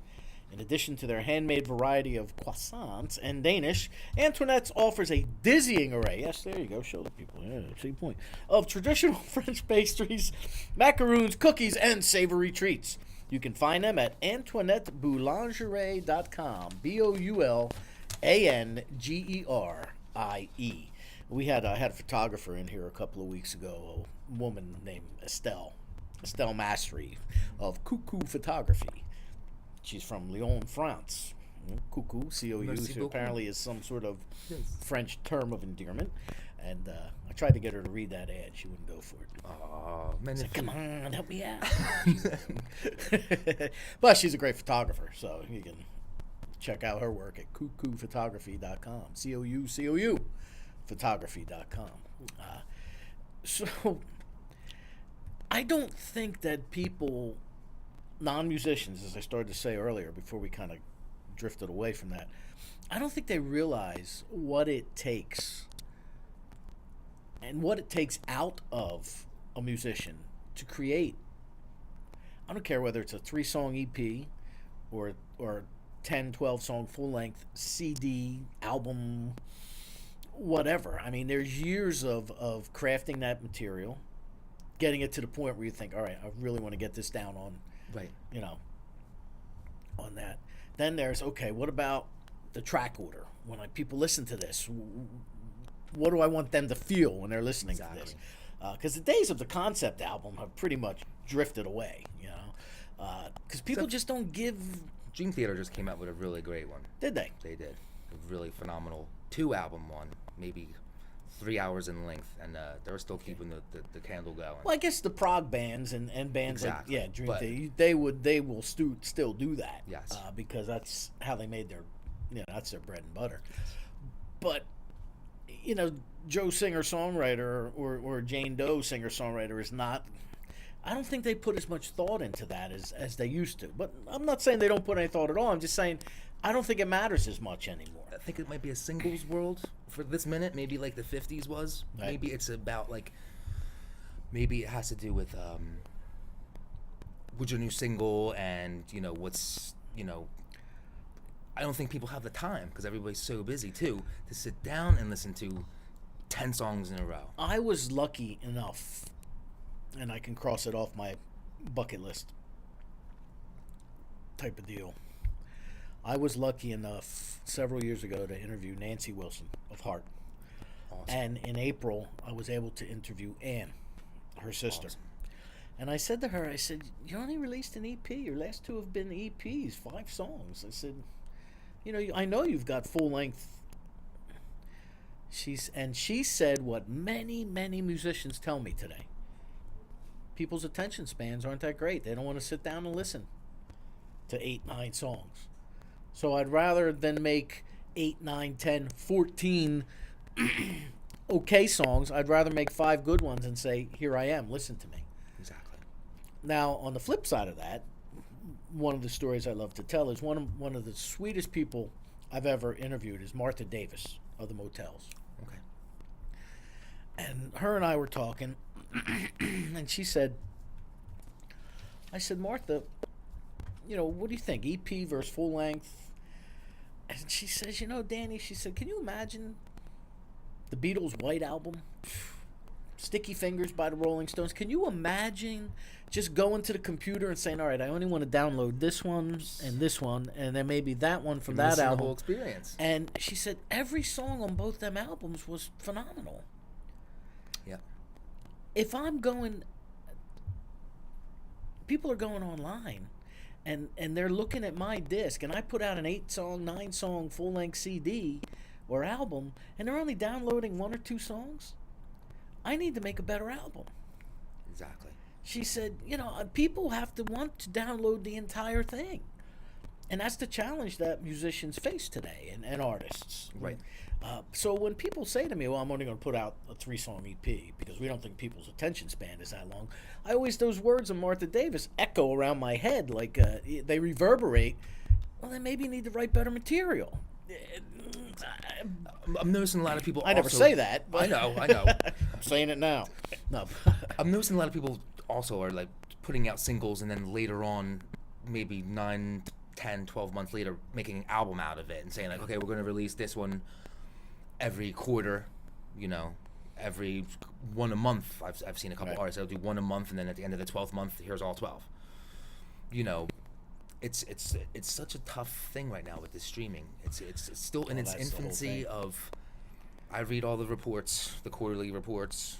In addition to their handmade variety of croissants and Danish, Antoinette's offers a dizzying array, yes, there you go, show the people, yeah, see the point, of traditional French pastries, macaroons, cookies, and savory treats. You can find them at AntoinetteBoulangerie.com, BOULANGERIE. I had a photographer in here a couple of weeks ago, a woman named Estelle Massery of Cuckoo Photography. She's from Lyon, France. Cuckoo, C-O-U, Merci so beaucoup. apparently is some sort of Yes. French term of endearment. And I tried to get her to read that ad. She wouldn't go for it. Oh, man. Like, come on, help me out. But she's a great photographer, so you can check out her work at cuckoophotography.com. C-O-U, photography.com. So I don't think that people, non-musicians, as I started to say earlier before we kind of drifted away from that, I don't think they realize what it takes and what it takes out of a musician to create. I don't care whether it's a 3-song EP or 10, 12-song full-length CD, album, whatever. I mean, there's years of crafting that material, getting it to the point where you think, all right, I really want to get this down on, Right. On that. Then there's, okay, what about the track order? When people listen to this, what do I want them to feel when they're listening to this? Because the days of the concept album have pretty much drifted away, because people just don't give. Dream Theater just came out with a really great one. Did they? They did. A really phenomenal 2-album one, maybe 3 hours in length, and they're still keeping the candle going. Well, I guess the prog bands and bands Exactly. like Dream But- Theater, they will still do that. Yes. Because that's how they made their, that's their bread and butter. But Joe singer-songwriter or Jane Doe singer-songwriter is not. I don't think they put as much thought into that as they used to. But I'm not saying they don't put any thought at all. I'm just saying I don't think it matters as much anymore. I think it might be a singles world for this minute, maybe like the 50s was. Right. Maybe it's about maybe it has to do with your new single and what's I don't think people have the time because everybody's so busy too to sit down and listen to 10 songs in a row. I was lucky enough, and I can cross it off my bucket list type of deal. I was lucky enough several years ago to interview Nancy Wilson of Heart. Awesome. And in April, I was able to interview Ann, her sister. Awesome. And I said to her, I said, you only released an EP. Your last 2 have been EPs, 5 songs. I said, I know you've got full length. She said what many, many musicians tell me today. People's attention spans aren't that great. They don't want to sit down and listen to 8, 9 songs. So I'd rather than make 8, 9, 10, 14 okay songs, I'd rather make 5 good ones and say, here I am, listen to me. Exactly. Now, on the flip side of that, one of the stories I love to tell is one of the sweetest people I've ever interviewed is Martha Davis of the Motels. Okay. And her and I were talking, and she said, I said, Martha, what do you think, EP versus full length? And she says, Danny, she said, can you imagine the Beatles' White Album? Sticky Fingers by the Rolling Stones. Can you imagine just going to the computer and saying, all right, I only want to download this one, and then maybe that one from that Missing the album. whole experience. And she said every song on both them albums was phenomenal. Yeah. If I'm going, people are going online and they're looking at my disc, and I put out an 8-song, 9-song full-length CD or album, and they're only downloading 1 or 2 songs, I need to make a better album. Exactly. She said, people have to want to download the entire thing. And that's the challenge that musicians face today and artists. Right. So when people say to me, well, I'm only going to put out a 3-song EP because we don't think people's attention span is that long, those words of Martha Davis echo around my head like they reverberate. Well, then maybe you need to write better material. I'm noticing a lot of people I never also- say that. But I know. I'm saying it now. No. I'm noticing a lot of people also are like putting out singles and then later on, maybe 9, 10, 12 months later, making an album out of it and saying like, okay, we're going to release this one every quarter, every one a month. I've seen a couple Right. artists that'll do one a month, and then at the end of the 12th month, here's all 12. It's such a tough thing right now with this streaming. It's still in its that's the whole infancy thing. of I read all the reports, the quarterly reports,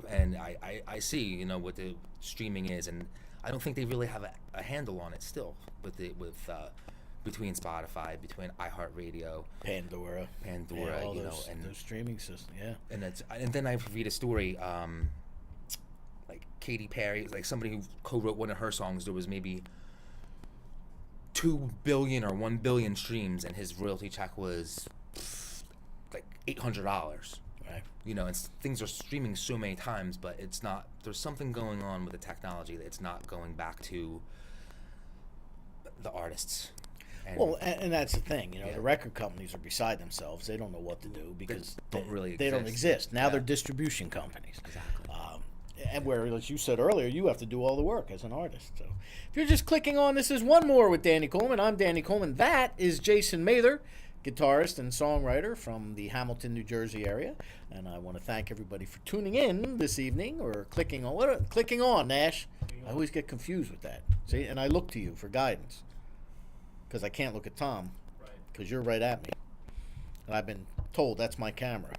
and I see, you know, what the streaming is, and I don't think they really have a handle on it still between Spotify, between iHeartRadio, Pandora, yeah, all you know, those, and those streaming systems. Yeah, and then I read a story, like Katy Perry, like somebody who co-wrote one of her songs. There was maybe 2 billion or 1 billion streams, and his royalty check was like $800. right. You know, and things are streaming so many times, but it's not. There's something going on with the technology that it's not going back to the artists. And Well, and that's the thing, you know, Yeah. the record companies are beside themselves. They don't know what to do because they don't exist. Now Yeah. they're distribution companies. Exactly. And where, as you said earlier, you have to do all the work as an artist. So if you're just clicking on, this is One More with Danny Coleman. I'm Danny Coleman. That is Jason Mather, guitarist and songwriter from the Hamilton, New Jersey area. And I want to thank everybody for tuning in this evening or clicking on. Clicking on, Nash? I always get confused with that. See, and I look to you for guidance because I can't look at Tom Right. because you're right at me. And I've been told that's my camera.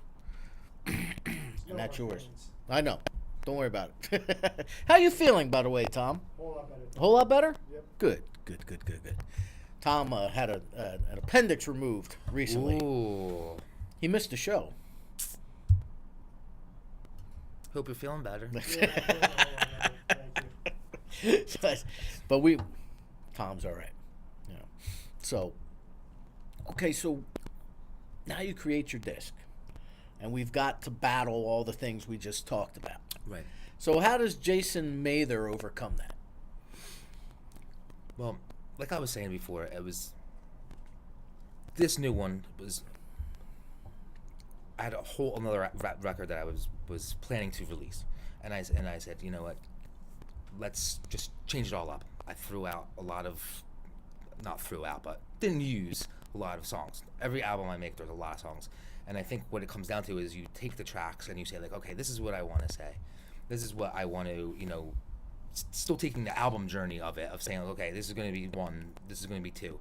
And that's yours. I know. Don't worry about it. How you feeling, by the way, Tom? Whole lot better. A whole lot better? Yep. Good. Tom had an appendix removed recently. Ooh. He missed the show. Hope you're feeling better. Thank you. But Tom's all right. You know. So, okay, so now you create your disc. And we've got to battle all the things we just talked about. Right. So how does Jason Mather overcome that? Well, like I was saying before, it was this new one was. I had a whole another record that I was planning to release, and I said, you know what, let's just change it all up. I threw out a lot of, not threw out, but didn't use a lot of songs. Every album I make, there's a lot of songs, and I think what it comes down to is you take the tracks and you say like, okay, this is what I want to say, this is what I want to, you know, still taking the album journey of it, of saying, okay, this is going to be 1, this is going to be 2,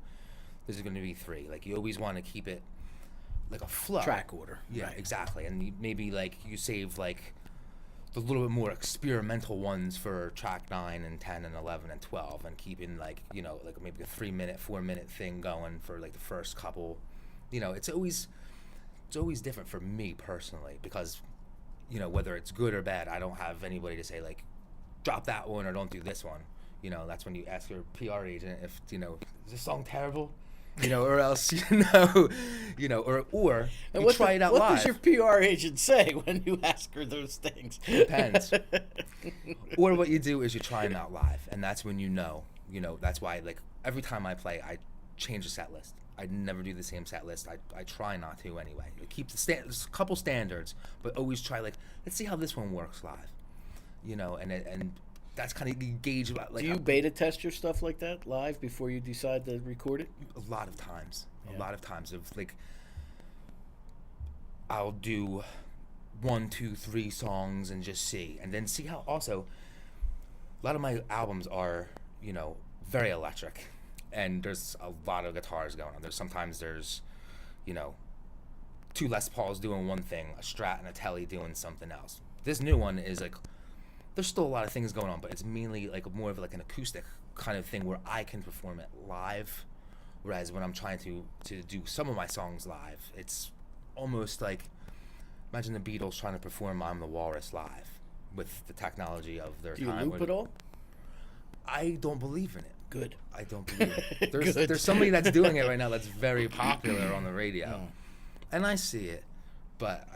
this is going to be 3. Like you always want to keep it like a flow. Track order. Yeah, Right. exactly. And maybe like you save like the little bit more experimental ones for track 9 and 10 and 11 and 12, and keeping like, you know, like maybe a 3-minute, 4-minute thing going for like the first couple. You know, it's always different for me personally, because, you know, whether it's good or bad, I don't have anybody to say like, drop that one or don't do this one. You know, that's when you ask your PR agent if, you know, is this song terrible? You know, or else, or And you try it out live. What does your PR agent say when you ask her those things? Depends. Or what you do is you try them out live, and that's when you know, that's why, like, every time I play, I change the set list. I never do the same set list. I try not to anyway. I keep the couple standards, but always try, like, let's see how this one works live. You know, and that's kind of gauge about, like, Do you beta test your stuff like that live before you decide to record it? a lot of times. Yeah. A lot of times of like, I'll do 1, 2, 3 songs and just see, and then see how. Also, a lot of my albums are, you know, very electric, and there's a lot of guitars going on. Sometimes there's, you know, 2 Les Pauls doing one thing, a Strat and a Tele doing something else. This new one is like, there's still a lot of things going on, but it's mainly like more of like an acoustic kind of thing where I can perform it live. Whereas when I'm trying to do some of my songs live, it's almost like, imagine the Beatles trying to perform I'm the Walrus live with the technology of their Do you time. loop it all? I don't believe in it. Good. I don't believe it. Good. There's somebody that's doing it right now that's very popular on the radio. Oh. And I see it, but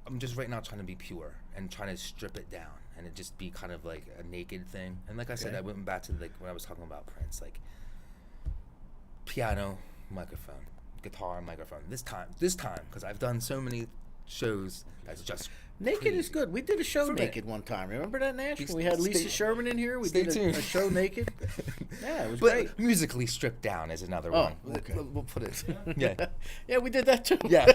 I'm just right now trying to be pure and trying to strip it down and it just be kind of like a naked thing. And like I said, Okay. I went back to like when I was talking about Prince, like piano, microphone, guitar, microphone. This time, because I've done so many shows that's just Naked crazy. is good. We did a show For me. naked one time. Remember that, Nash? Stay- When we had Lisa stay- Sherman in here. We stay did tuned. a show naked. Yeah, it was But great. musically stripped down is another Oh, one. okay. We'll put it. Yeah. Yeah, we did that too. Yeah.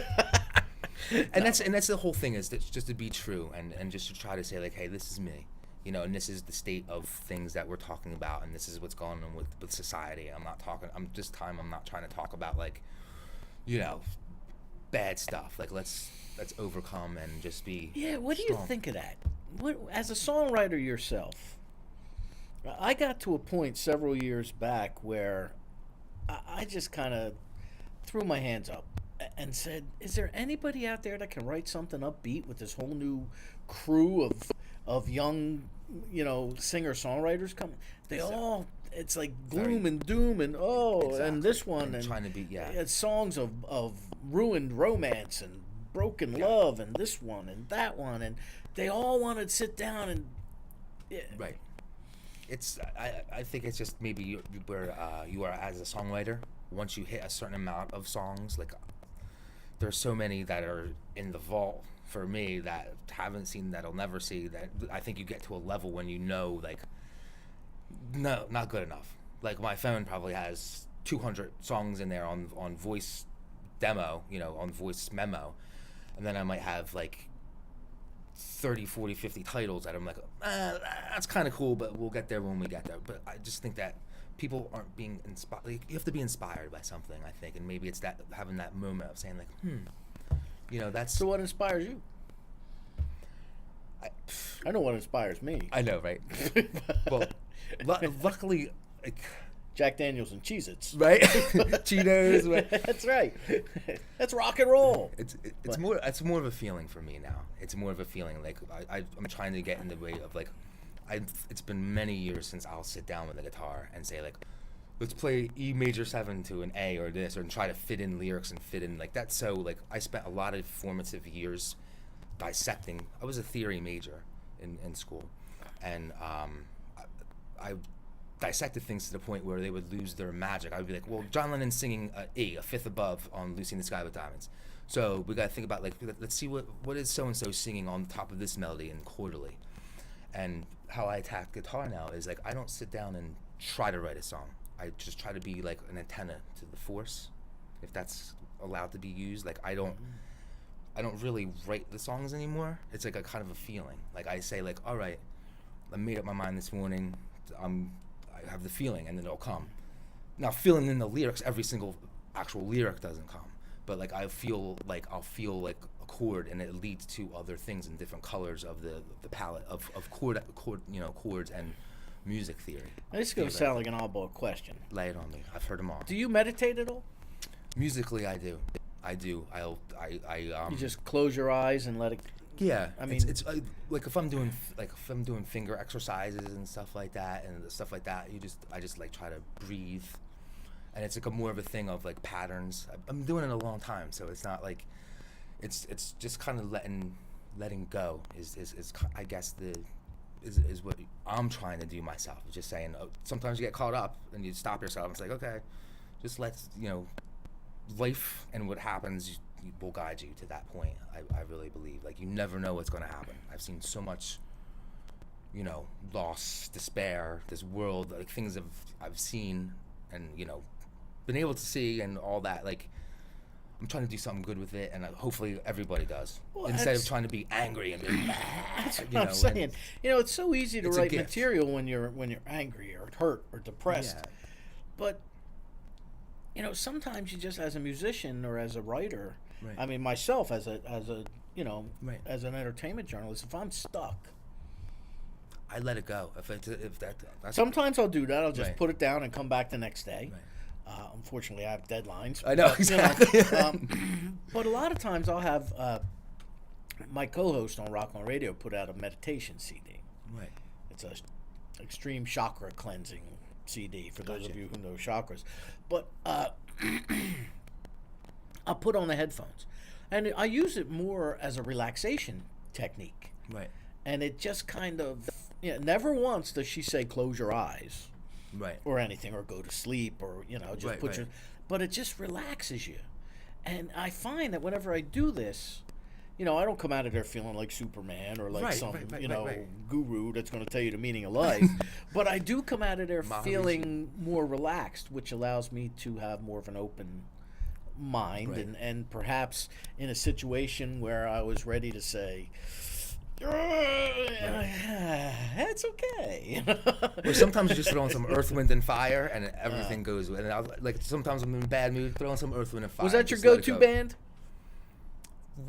And that's the whole thing, is that just to be true and just to try to say like, hey, this is me, you know, and this is the state of things that we're talking about, and this is what's going on with society. I'm not trying to talk about like, you know, bad stuff. Like let's overcome and just be Yeah, what do you strong. think of that? What, as a songwriter yourself, I got to a point several years back where I just kind of threw my hands up and said, "Is there anybody out there that can write something upbeat with this whole new crew of young, singer songwriters coming? They all, it's like gloom and doom and and this one And and trying to be it's songs of ruined romance and broken love and this one and that one, and they all want to sit down and Right. It's I think it's just maybe where you are as a songwriter. Once you hit a certain amount of songs, like there's so many that are in the vault for me that haven't seen, that'll never see, that I think you get to a level when like no, not good enough. Like my phone probably has 200 songs in there on voice demo, on voice memo, and then I might have like 30, 40, 50 titles that I'm like, that's kind of cool, but we'll get there when we get there. But I just think that people aren't being inspired. Like, you have to be inspired by something, I think, and maybe it's that having that moment of saying like, that's. So what inspires you? I know what inspires me. I know, right? Well, luckily, like, Jack Daniels and Cheez-Its. right? Cheetos. Right? That's right. That's rock and roll. It's more of a feeling for me now. It's more of a feeling. Like I'm trying to get in the way of like, it's been many years since I'll sit down with a guitar and say like, let's play E major 7 to an A or this, or and try to fit in lyrics and fit in like that. So like I spent a lot of formative years dissecting. I was a theory major in school, and I dissected things to the point where they would lose their magic. I would be like, well, John Lennon's singing a fifth above on Lucy in the Sky with Diamonds. So we got to think about like, let's see what is so-and-so singing on top of this melody and quarterly. And how I attack guitar now is like, I don't sit down and try to write a song. I just try to be like an antenna to the force, if that's allowed to be used. Like I don't really write the songs anymore. It's like a kind of a feeling. Like I say like, all right, I made up my mind this morning. I have the feeling, and then it'll come. Now, filling in the lyrics, every single actual lyric doesn't come, but like I'll feel like a chord, and it leads to other things in different colors of the palette of chords and music theory. This is going to sound like an oddball question. Lay it on me. I've heard them all. Do you meditate at all? Musically, I do. You just close your eyes and let it. Yeah, I mean, it's like if I'm doing finger exercises and stuff like that, I just like try to breathe, and it's like a more of a thing of like patterns. I'm doing it a long time, so it's not like it's just kind of letting go is I guess is what I'm trying to do myself. Just saying, sometimes you get caught up and you stop yourself. It's like, okay, just life and what happens will guide you to that point. I really believe. Like, you never know what's going to happen. I've seen so much, loss, despair, this world, like things I've seen and, been able to see and all that. Like, I'm trying to do something good with it, and hopefully everybody does. Well, instead of trying to be angry and be that's what I'm saying. It's so easy to it's a write gift. material when you're angry or hurt or depressed. Yeah. But sometimes you just, as a musician or as a writer, Right. I mean, myself as a Right. as an entertainment journalist, if I'm stuck, I let it go. That's sometimes I'll do that. I'll just Right. put it down and come back the next day. Right. Unfortunately, I have deadlines. I know, But, exactly. but a lot of times I'll have my co-host on Rock on Radio put out a meditation CD. Right. It's a extreme chakra cleansing CD for those Gotcha. of you who know chakras. But I'll put on the headphones, and I use it more as a relaxation technique. Right. And it just kind of, never once does she say close your eyes Right. or anything, or go to sleep, or just Right, put right. your, but it just relaxes you. And I find that whenever I do this, I don't come out of there feeling like Superman or like Right, some right. guru that's going to tell you the meaning of life. But I do come out of there Maharishi. feeling more relaxed, which allows me to have more of an open mind. Right. And perhaps in a situation where I was ready to say, that's okay. Or sometimes you just throw on some Earth, Wind, and Fire, and everything goes. And sometimes I'm in a bad mood, throw on some Earth, Wind, and Fire. Was that your just let it go-to go. band?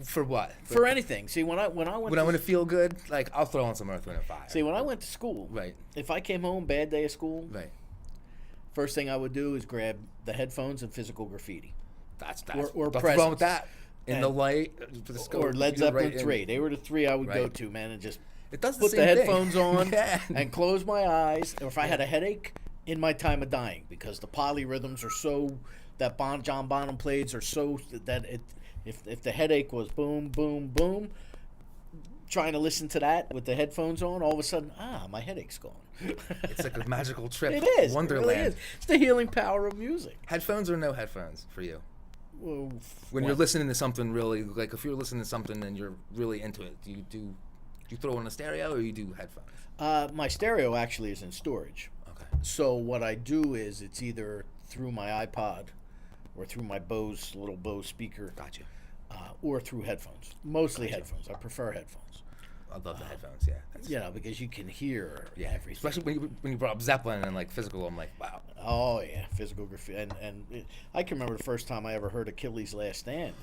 For what? For anything. See, when I went When I want to feel good, like I'll throw on some Earth, Wind and Fire. see when I went to school, Right. if I came home bad day of school, Right. first thing I would do is grab the headphones and Physical Graffiti. That's or nothing wrong with Presence. that. In the And- light, for the scope, Or Led you're Zeppelin right in. 3. They were the three I would go Right. to, man, and just It does the put same the thing. headphones on Yeah. and close my eyes. Or if I had a headache, in my time of dying, because the polyrhythms are so that John Bonham plays are so that if the headache was boom boom boom, trying to listen to that with the headphones on, all of a sudden my headache's gone. It's like a magical trip. It is. Wonderland. It really is. It's the healing power of music. Headphones or no headphones for you? Well, When you're listening to something really, like if you're listening to something and you're really into it, do you throw on a stereo or you do headphones? my stereo actually is in storage. Okay. So what I do is it's either through my iPod or through my little Bose speaker, Gotcha. or through headphones. Mostly headphones. I prefer headphones. I love the headphones. Yeah. That's, You know, because you can hear yeah. everything. Especially when you brought up Zeppelin and like Physical, I'm like, wow. Oh yeah, Physical Graffiti, I can remember the first time I ever heard Achilles' Last Stand.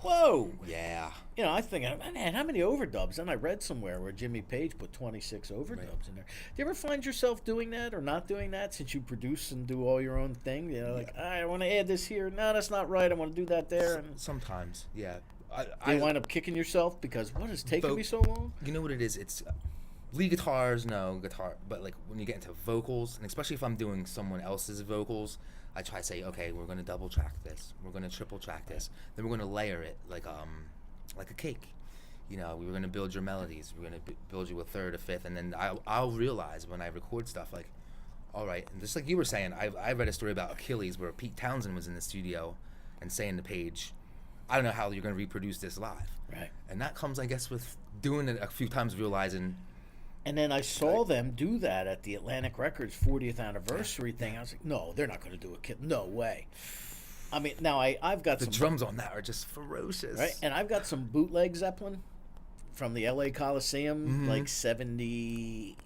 Whoa! Yeah. You know, I think, man, how many overdubs? And I read somewhere where Jimmy Page put 26 overdubs in there. Do you ever find yourself doing that or not doing that since you produce and do all your own thing? You know, like, I want to add this here. No, that's not right. I want to do that there. And Sometimes, yeah. you wind up kicking yourself because what is taking me so long? You know what it is? It's lead guitars, no guitar, but like when you get into vocals, and especially if I'm doing someone else's vocals, I try to say, okay, we're going to double track this, we're going to triple track this, then we're going to layer it like a cake. You know, we were going to build your melodies, we're going to build you a third, a fifth, and then I'll realize when I record stuff like, all right, and just like you were saying, I read a story about Achilles where Pete Townsend was in the studio and saying to Page, I don't know how you're going to reproduce this live. Right. And that comes, I guess, with doing it a few times, realizing. And then I saw them do that at the Atlantic Records 40th anniversary thing. I was like, no, they're not going to do a kit. No way. I mean, now I've got The some drums on that are just ferocious. right, and I've got some bootleg Zeppelin from the LA Coliseum, like 76,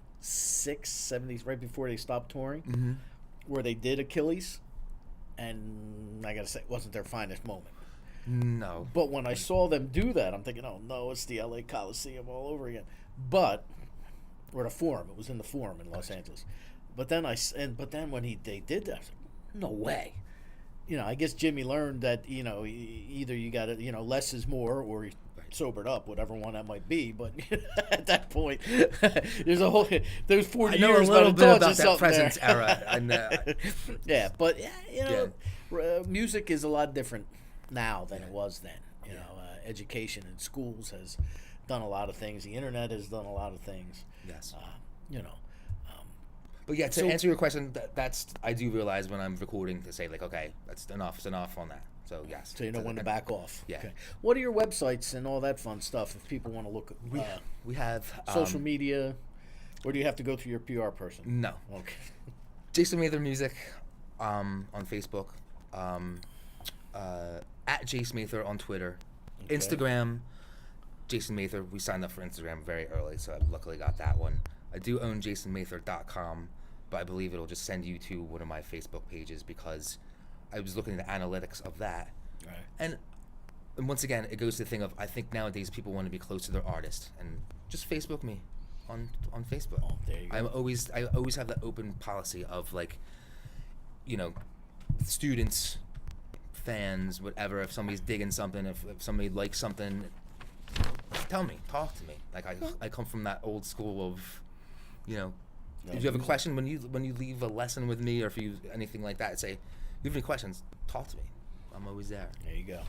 70s, right before they stopped touring, where they did Achilles, and I gotta say, it wasn't their finest moment. No. But when I saw them do that, I'm thinking, oh no, it's the LA Coliseum all over again. But or the Forum, it was in the Forum in Los Angeles. But then when they did that, I was like, no way. You know, I guess Jimmy learned that, you know, either you got to, you know, less is more, or he sobered up, whatever one that might be. But at that point, there's 40 I know years a little about bit about that something Presence there. era. And, yeah, but you know, music is a lot different now than it was then. You know, education in schools has done a lot of things. The internet has done a lot of things. yes. You know. But yeah, to so- answer your question, that's I do realize when I'm recording to say like, okay, that's enough. It's enough on that. So yes. So you know when to back off. Yeah. Okay. What are your websites and all that fun stuff if people want to look We, at we have social media, or do you have to go through your PR person? No. Okay. Jason Mather Music on Facebook, at Jason Mather on Twitter, Okay. Instagram, Jason Mather. We signed up for Instagram very early, so I luckily got that one. I do own jasonmather.com, but I believe it'll just send you to one of my Facebook pages because I was looking at the analytics of that. Right. And once again, it goes to the thing of I think nowadays people want to be close to their artist, and just Facebook me on Facebook. Oh, there you go. I always have that open policy of like, you know, students, fans, whatever. If somebody's digging something, if somebody likes something, tell me, talk to me. Like I come from that old school of, you know, if you have a question when you leave a lesson with me, or if you anything like that, say, you have any questions, talk to me. I'm always there. There you go.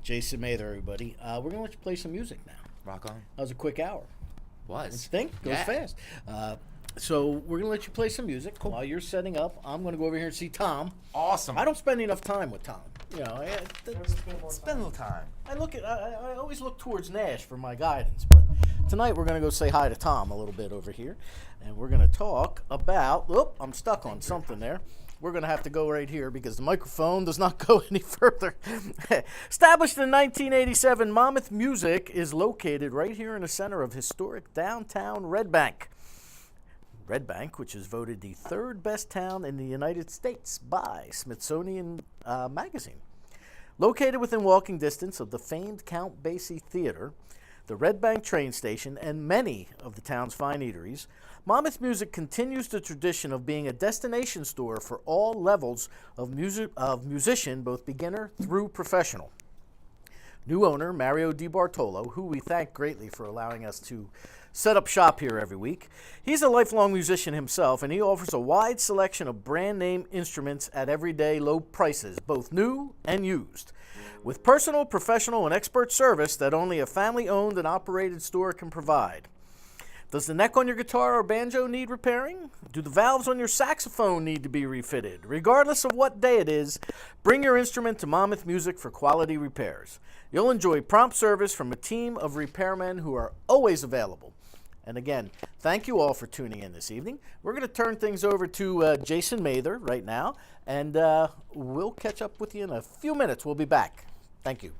Jason Mather, everybody. We're gonna let you play some music now. Rock on. That was a quick hour. Was. Let's think. Goes Yeah. fast. So we're gonna let you play some music while you're setting up. I'm gonna go over here and see Tom. Awesome. I don't spend enough time with Tom. You know, spend a little time. I always look towards Nash for my guidance, but tonight we're gonna go say hi to Tom a little bit over here, and we're gonna talk about. Oop, I'm stuck on something there. We're going to have to go right here because the microphone does not go any further. Established in 1987, Monmouth Music is located right here in the center of historic downtown Red Bank. Red Bank, which is voted the third best town in the United States by Smithsonian Magazine. Located within walking distance of the famed Count Basie Theater, the Red Bank train station, and many of the town's fine eateries, Monmouth Music continues the tradition of being a destination store for all levels of musician, both beginner through professional. New owner, Mario Di Bartolo, who we thank greatly for allowing us to set up shop here every week. He's a lifelong musician himself, and he offers a wide selection of brand name instruments at everyday low prices, both new and used. With personal, professional, and expert service that only a family-owned and operated store can provide. Does the neck on your guitar or banjo need repairing? Do the valves on your saxophone need to be refitted? Regardless of what day it is, bring your instrument to Monmouth Music for quality repairs. You'll enjoy prompt service from a team of repairmen who are always available. And again, thank you all for tuning in this evening. We're going to turn things over to Jason Mather right now, and we'll catch up with you in a few minutes. We'll be back. Thank you.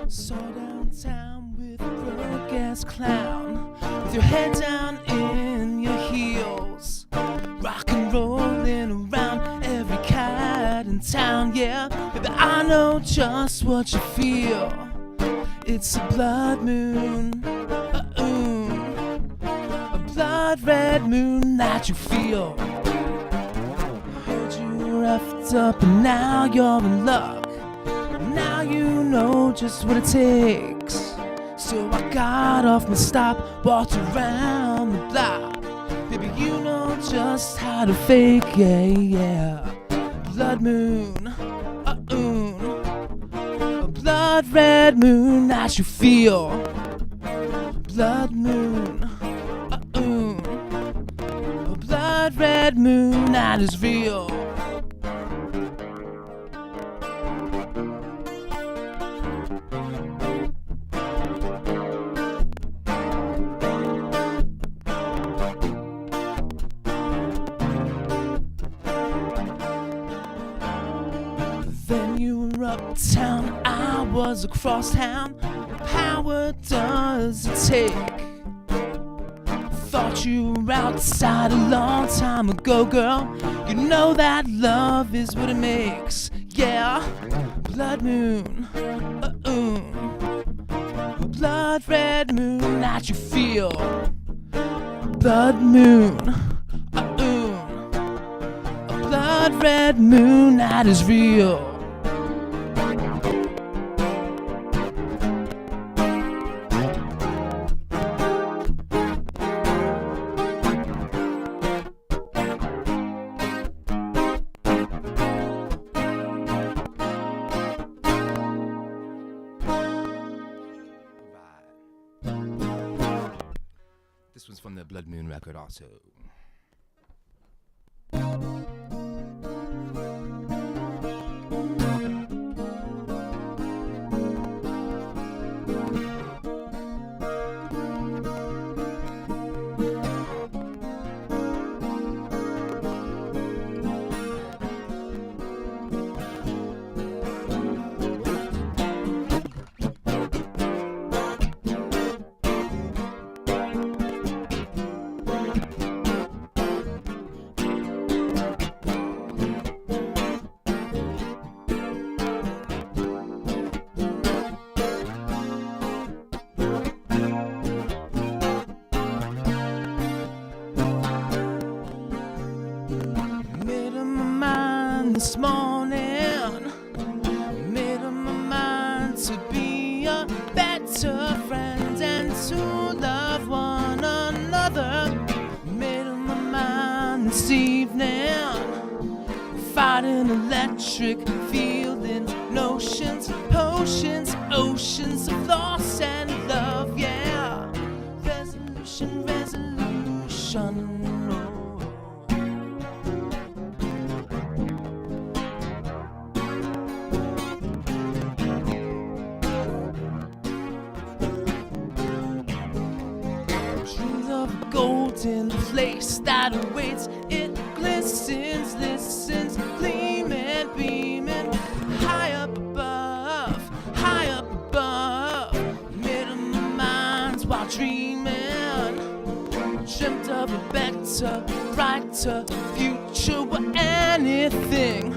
Saw downtown with a broke-ass clown, with your head down in your heels, rock and rolling around every cat in town. Yeah, baby, I know just what you feel. It's a blood moon, a blood red moon that you feel. Heard you roughed up and now you're in luck. Now you know just what it takes. So I got off my stop, walked around the block. Baby, you know just how to fake, yeah. Blood moon, a blood red moon that you feel. Blood moon, a blood red moon that is real. Then you were uptown, I was across town. Power does it take? Thought you were outside a long time ago, girl. You know that love is what it makes, yeah. Blood moon, a blood red moon that you feel. Blood moon, a blood red moon that is real. This one's from the Blood Moon record also. This morning, made up my mind to be a better friend and to love one another. Made up my mind this evening, fighting electric feelings, notions, potions, oceans of loss and love, yeah. Resolution, resolution. golden place that awaits. It glistens, listens, gleaming, beaming, high up above, middle of my minds while dreaming. Dreamt of a better, brighter future where anything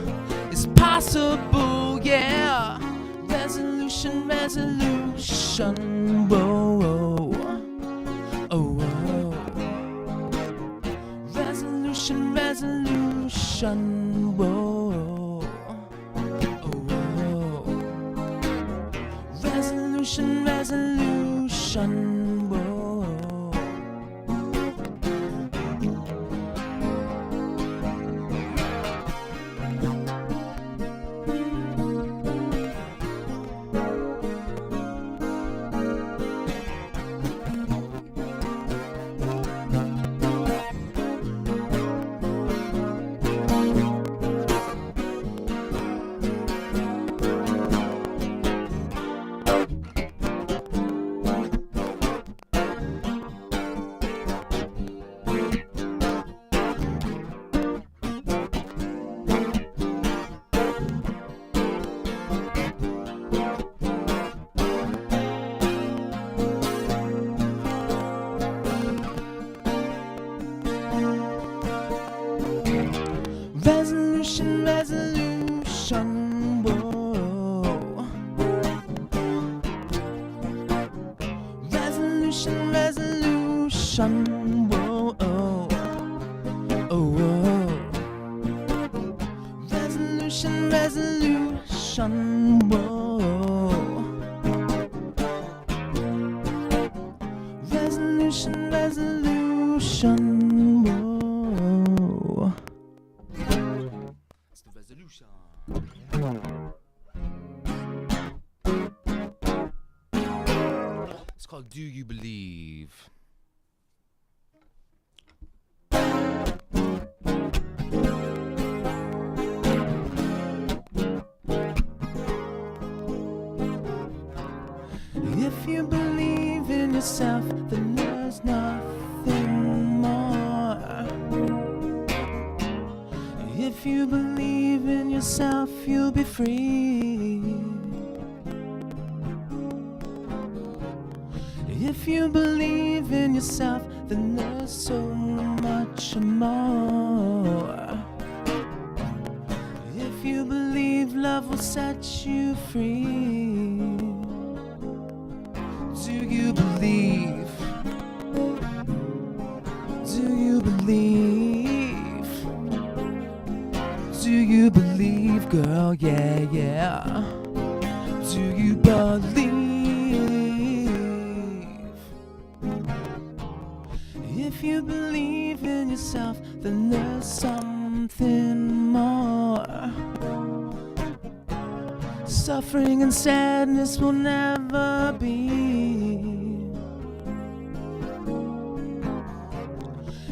is possible, yeah. Resolution, resolution, whoa, whoa. Oh, oh. Resolution, resolution, whoa. Oh, oh. Resolution, resolution, whoa. Resolution, resolution, whoa. Resolution, resolution, whoa. Oh, oh. Resolution, resolution, whoa. Resolution, resolution, whoa. It's the resolution. It's called Do You Believe? If you believe in yourself, then there's nothing more. If you believe in yourself, you'll be free. If you believe in yourself, then there's so much more. If you believe love will set you free. Do you believe? Do you believe? Do you believe, girl? Yeah, yeah. Do you believe? If you believe in yourself, then there's something more. Suffering and sadness will never be.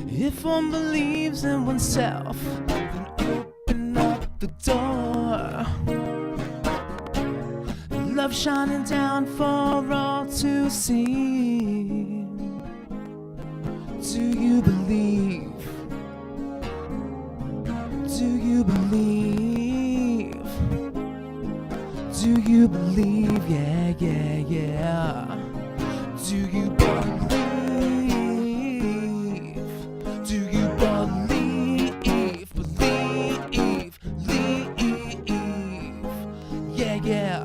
If one believes in oneself, then open up the door. Love shining down for all to see. Do you believe? Do you believe? Do you believe? Yeah, yeah, yeah. Do you believe? Do you believe? Believe, believe. Yeah, yeah.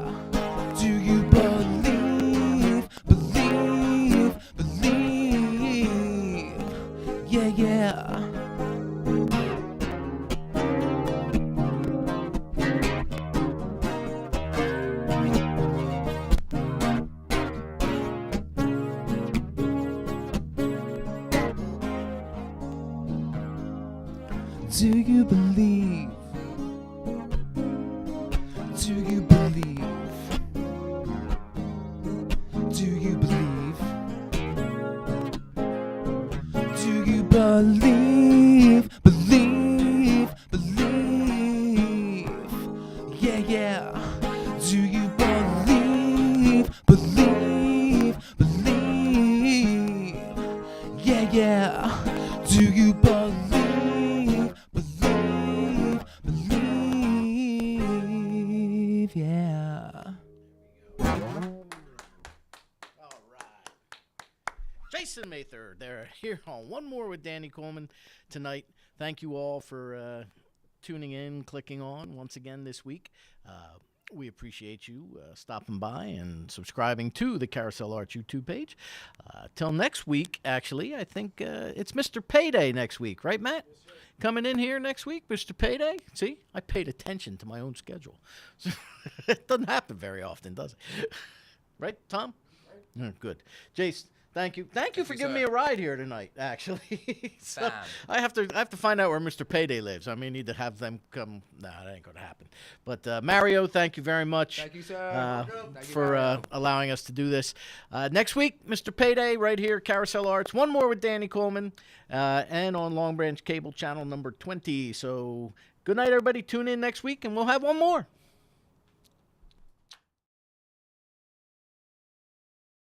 Do you believe? Believe, believe. Yeah, yeah. Do you believe? Do you believe? Do you believe? Do you believe? Believe, believe. Yeah, yeah. Do you believe? Believe, believe. Yeah, yeah. Yeah. All right. Jason Mather, they're here on One More with Danny Coleman tonight. Thank you all for tuning in, clicking on once again this week. We appreciate you stopping by and subscribing to the Carousel Arts YouTube page. Till next week, actually, I think it's Mr. Payday next week, right, Matt? Yes, coming in here next week, Mr. Payday. See, I paid attention to my own schedule. It doesn't happen very often, does it? Right, Tom? Right. Good. Jace, thank you. Thank you for giving me a ride here tonight, actually. So I have to find out where Mr. Payday lives. I may need to have them come. Nah, that ain't going to happen. But Mario, thank you very much. Thank you, sir. For allowing us to do this. Next week, Mr. Payday right here, Carousel Arts. One More with Danny Coleman, and on Long Branch Cable Channel number 20. So good night, everybody. Tune in next week, and we'll have one more.